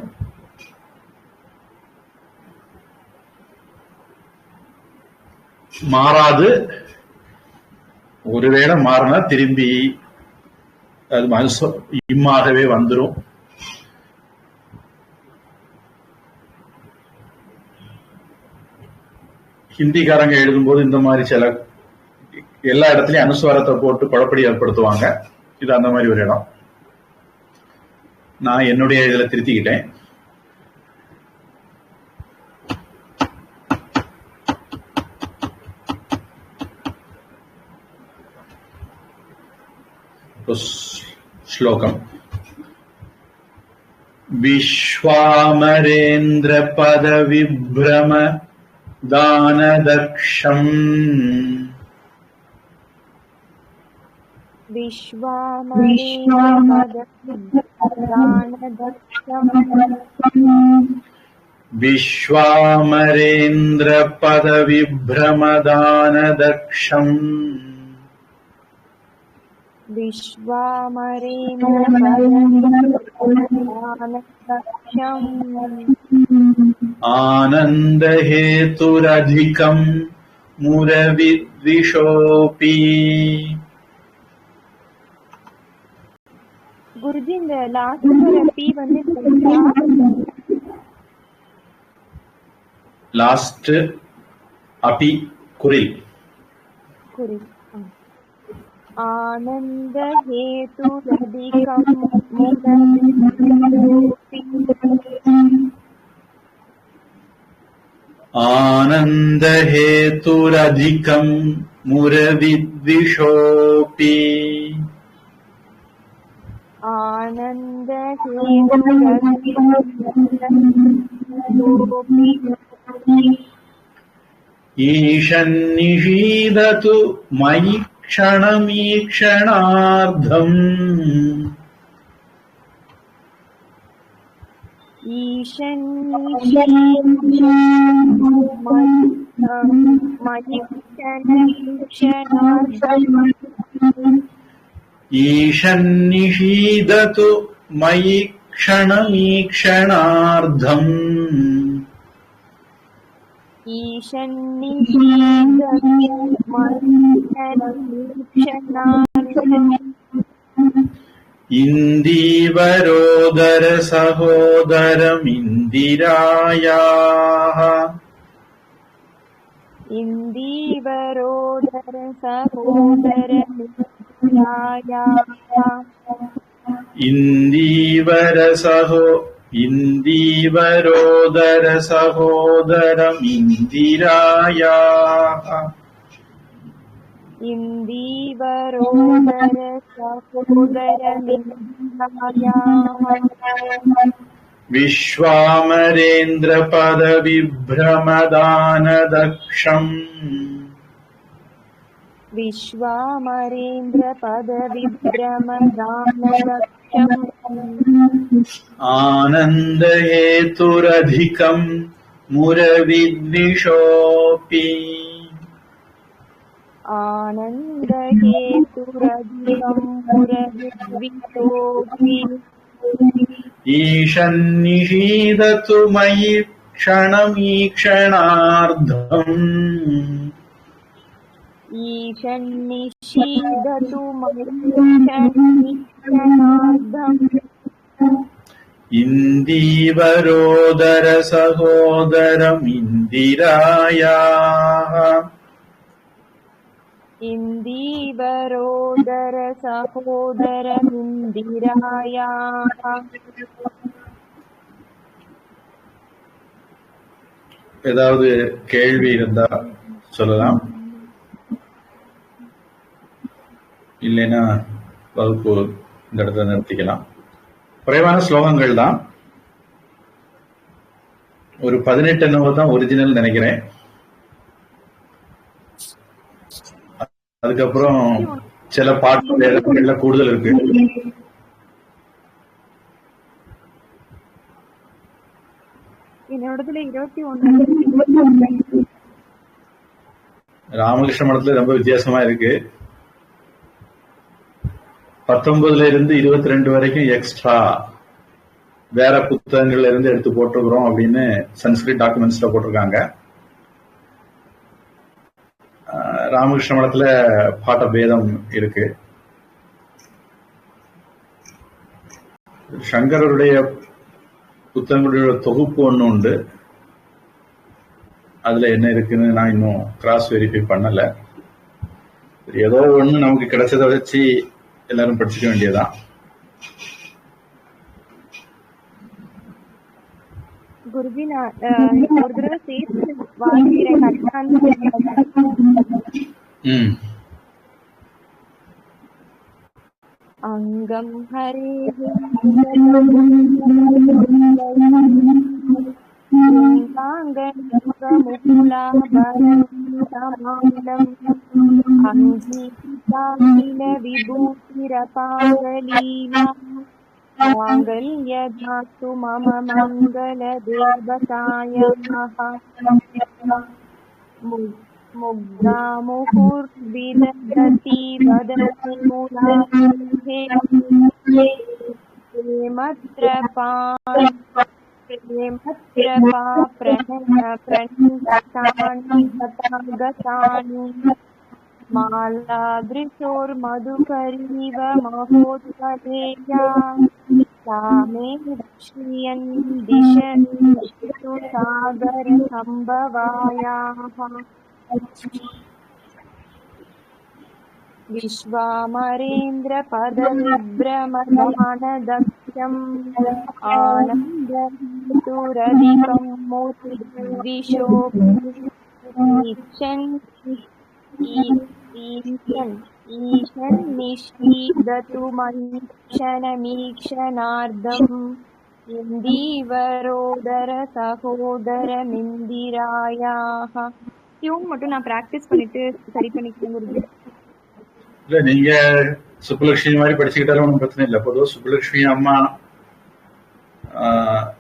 மாறாது. ஒருவேளை மாறினா திரும்பி அது இம்மாகவே வந்துடும். ஹிந்திக்காரங்க எழுதும்போது இந்த மாதிரி சில எல்லா இடத்துலயும் அனுஸ்வாரத்தை போட்டு குழப்படி ஏற்படுத்துவாங்க. இது அந்த மாதிரி ஒரு இடம். நான் என்னுடைய இதுல திருத்திக்கிட்டேன். ஸ்லோகம். விஸ்வாமரேந்திர பத விப்ரம தானதக்ஷம் விஸ்வாமரேந்திர பத விப்ரமதானதக்ஷம் ஆனந்த ஹேதுரதிகம் முரவித்விஷோபி. குருஜி இந்த லாஸ்ட் பி வந்து லாஸ்ட் அபி குரில். குரில். ஆனந்த ஹேதுரதிகம் முரவித்விஷோபி. ஆனந்த ஹேதுரதிகம் முரவித்விஷோபி. ஆனந்த ஹேதுரதிகம் முரவித்விஷோபி. ஈஷன் நிஷீதது மயி क्षणमीक्षणार्धम् ईशन्निषीदतु मयि क्षणमीक्षणार्धम् इन्दीवरोदर सहोदरमिन्दिरायाः इन्दीवरोदर सहोदरमिन्दिरायाः विश्वामरेन्द्र पदविभ्रमदानदक्षम् आनन्दहेतुरधिकम् मुरविद्विषोऽपि ईशन्निषीदतु मयि क्षणमीक्षणार्धम् इन्दीवरोदर सहोदरमिन्दिरायाः ஏதாவது கேள்வி இருந்தா சொல்லலாம், இல்லைன்னா வகுப்பு இந்த இடத்துல நிறுத்திக்கலாம். குறைவான ஸ்லோகங்கள் தான், ஒரு 18 என்னவோ தான் ஒரிஜினல் நினைக்கிறேன். அதுக்கப்புறம் சில பாட்டு இடங்கள்ல கூடுதல் இருக்கு. ராமகிருஷ்ண மடத்துல ரொம்ப வித்தியாசமா இருக்கு. 19 இருந்து 22 வரைக்கும் எக்ஸ்ட்ரா வேற புத்தகங்கள்ல இருந்து எடுத்து போட்டிருக்கிறோம் அப்படின்னு சன்ஸ்கிரிட் டாக்குமெண்ட்ஸ்ல போட்டிருக்காங்க. ராமகிருஷ்ண மடத்துல பாட்ட பேதம் இருக்கு. சங்கரருடைய புத்தகங்களுடைய தொகுப்பு ஒண்ணு உண்டு, அதுல என்ன இருக்குன்னு நான் இன்னும் கிராஸ் வெரிஃபை பண்ணல. ஏதோ ஒண்ணு நமக்கு கிடைச்சதை வச்சு எல்லாரும் படிச்சுக்க வேண்டியதான். குருஜி, நான் ஒரு தடவை சேர்த்து வாசிக்கிறேன். அங்கம் ஹரே விபூதிரபாங்கலீலா மாங்கல்யதாத்து மம மங்கள தேவதாயாः முக்தா முகுர்விதததி வததி முலாஹே பிரேமத்ரபா प्रणतानि गतानि मालादृशोर्मधुकरीव महोत्सवेया सा मे रक्ष्यन् दिशतु सागरसम्भवायाः विश्वामरेन्द्रपदविभ्रमदानदक्षम् आनन्दहेतुरधिकं ईशन्निषीदतु मन्क्षणमीक्षणार्धम् இந்தீவரோதர சகோதரமிந்திராயாः. டியூன் மட்டும் நான் பிராக்டிஸ் பண்ணிட்டு சரி பண்ணிக்கிறேன் குருஜி. இல்ல நீங்க சுப்புலட்சுமி மாதிரி படிச்சுக்கிட்டாலும் ஒன்றும் பிரச்சனை இல்லை. பொதுவாக சுப்புலட்சுமி அம்மா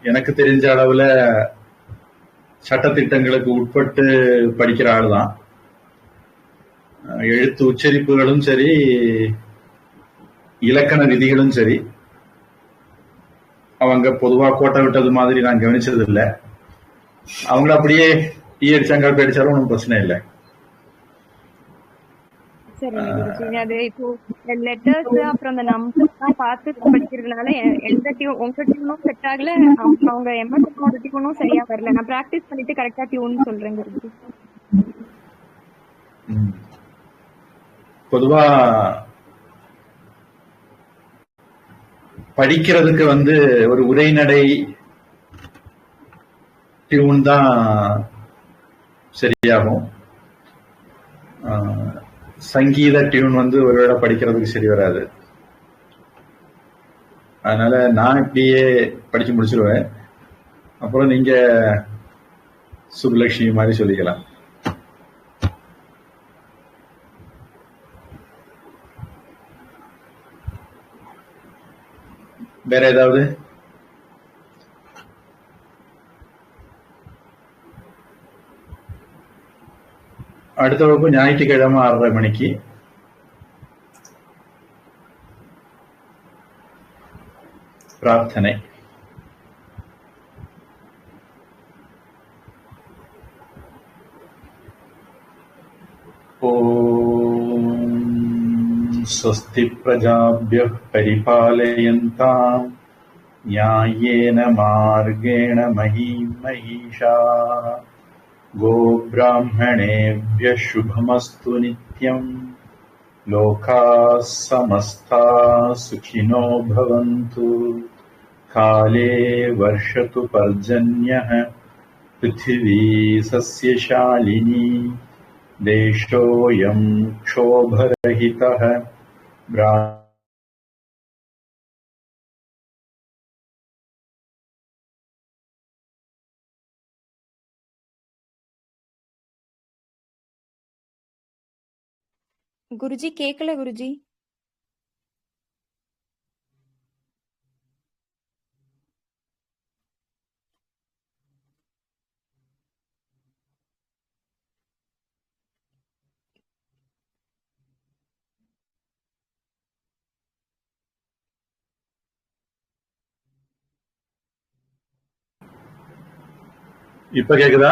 எனக்கு தெரிஞ்ச அளவுல சட்டத்திட்டங்களுக்கு உட்பட்டு படிக்கிற ஆள் தான். எழுத்து உச்சரிப்புகளும் சரி, இலக்கண விதிகளும் சரி, அவங்க பொதுவா கோட்டை விட்டது மாதிரி நான் கவனிச்சது இல்லை. அவங்கள அப்படியே டீ அடிச்சாங்க அடிச்சாலும் ஒன்றும் பிரச்சனை இல்லை. சரிங்க குருஜி. அது இப்போ லெட்டர்ஸ் அப்புறம் அந்த நம்பர்ஸ் பார்த்து படிக்கிறதுனால எந்த டியூன் உங்க டியூனும் செட் ஆகல, அவங்க எம்எஸ் டியூனும் சரியா வரல. நான் பிராக்டிஸ் பண்ணிட்டு கரெக்டா டியூன் சொல்றேன் குருஜி. பொதுவா படிக்கிறதுக்கு ஒரு உரைநடை டியூன் தான் சரியாகும். சங்கீத டியூன் ஒருவேளை படிக்கிறதுக்கு சரி வராது. அதனால நான் இப்படியே படிச்சு முடிச்சிருவேன். அப்புறம் நீங்க சுப்புலட்சுமி மாதிரி சொல்லிக்கலாம். வேற ஏதாவது? அடுத்த வகுப்பு ஞாயிற்றுக்கிழமை 6:30 மணிக்கு. பிரார்த்தனை. स्वस्ति प्रजाभ्यः परिपालयन्ताम् न्याय्येन मार्गेण महीं महिषाः गोब्राह्मणेभ्यः शुभमस्तु नित्यम् लोकाः समस्ताः सुखिनो भवन्तु काले वर्षतु पर्जन्यः पृथिवी सस्यशालिनी देशोऽयं क्षोभरहितः குருஜி கேக்கல குருஜி. இப்ப கேக்குதா?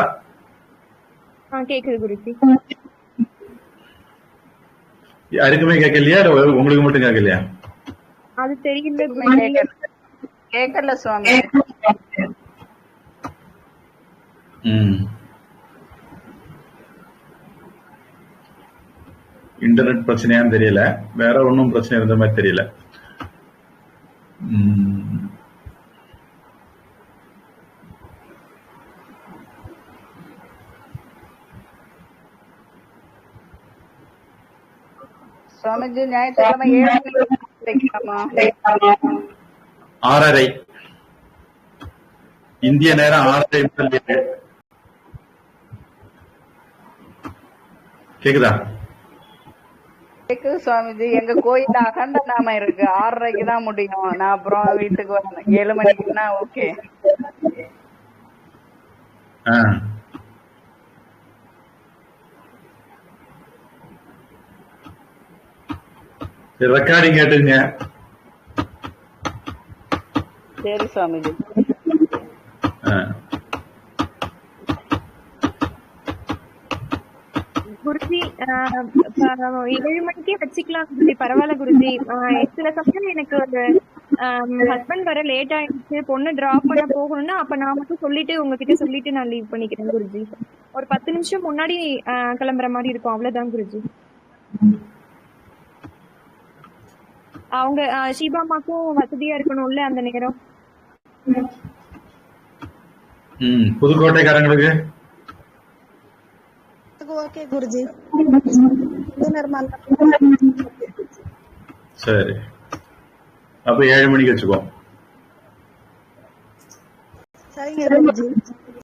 கேக்குது குருஜி. யாருக்குமே கேட்கலையா? உங்களுக்கு மட்டும் கேட்கலையா? அது தெரியல கேட்கல சுவாமி. இன்டர்நெட் பிரச்சனையான்னு தெரியல, வேற ஒன்னும் பிரச்சனை இருந்த மாதிரி தெரியல. சுவாமிஜி ஞாயிற்றுக்கிழமை 6:30 இந்திய நேரம் 6:30 கேக்குதா? கேக்குது சுவாமிஜி. எங்க கோயில்ல அகண்ட நாம இருக்கு. 6:30 தான் முடியும். நான் அப்புறம் வீட்டுக்கு வரணும். 7 மணிக்குன்னா ஓகே. ரெக்கார்டிங் கேட்டுங்க. சரி சுவாமிஜி. குருஜி 7 மணிக்கே வச்சுக்கலாம் குருஜி. பரவாயில்ல குருஜி. சில சமயம் எனக்கு ஒரு ஹஸ்பண்ட் வர லேட் ஆயிடுச்சு, பொண்ணு டிராப் பண்ண போகணும்னா அப்ப நான் மட்டும் சொல்லிட்டு உங்ககிட்ட சொல்லிட்டு நான் லீவ் பண்ணிக்கிறேன் குருஜி. ஒரு 10 நிமிஷம் முன்னாடி கிளம்புற மாதிரி இருக்கும். அவ்வளவுதான் குருஜி. அவங்க ஷீபாமாக்கும் வசதியா இருக்கணும்ல அந்த நேரம். புதுக்கோட்டைக்காரங்களுக்கு ஓகே குருஜி. சரி, அப்ப 7 மணிக்கு வச்சுக்கோ. சரிங்க குருஜி.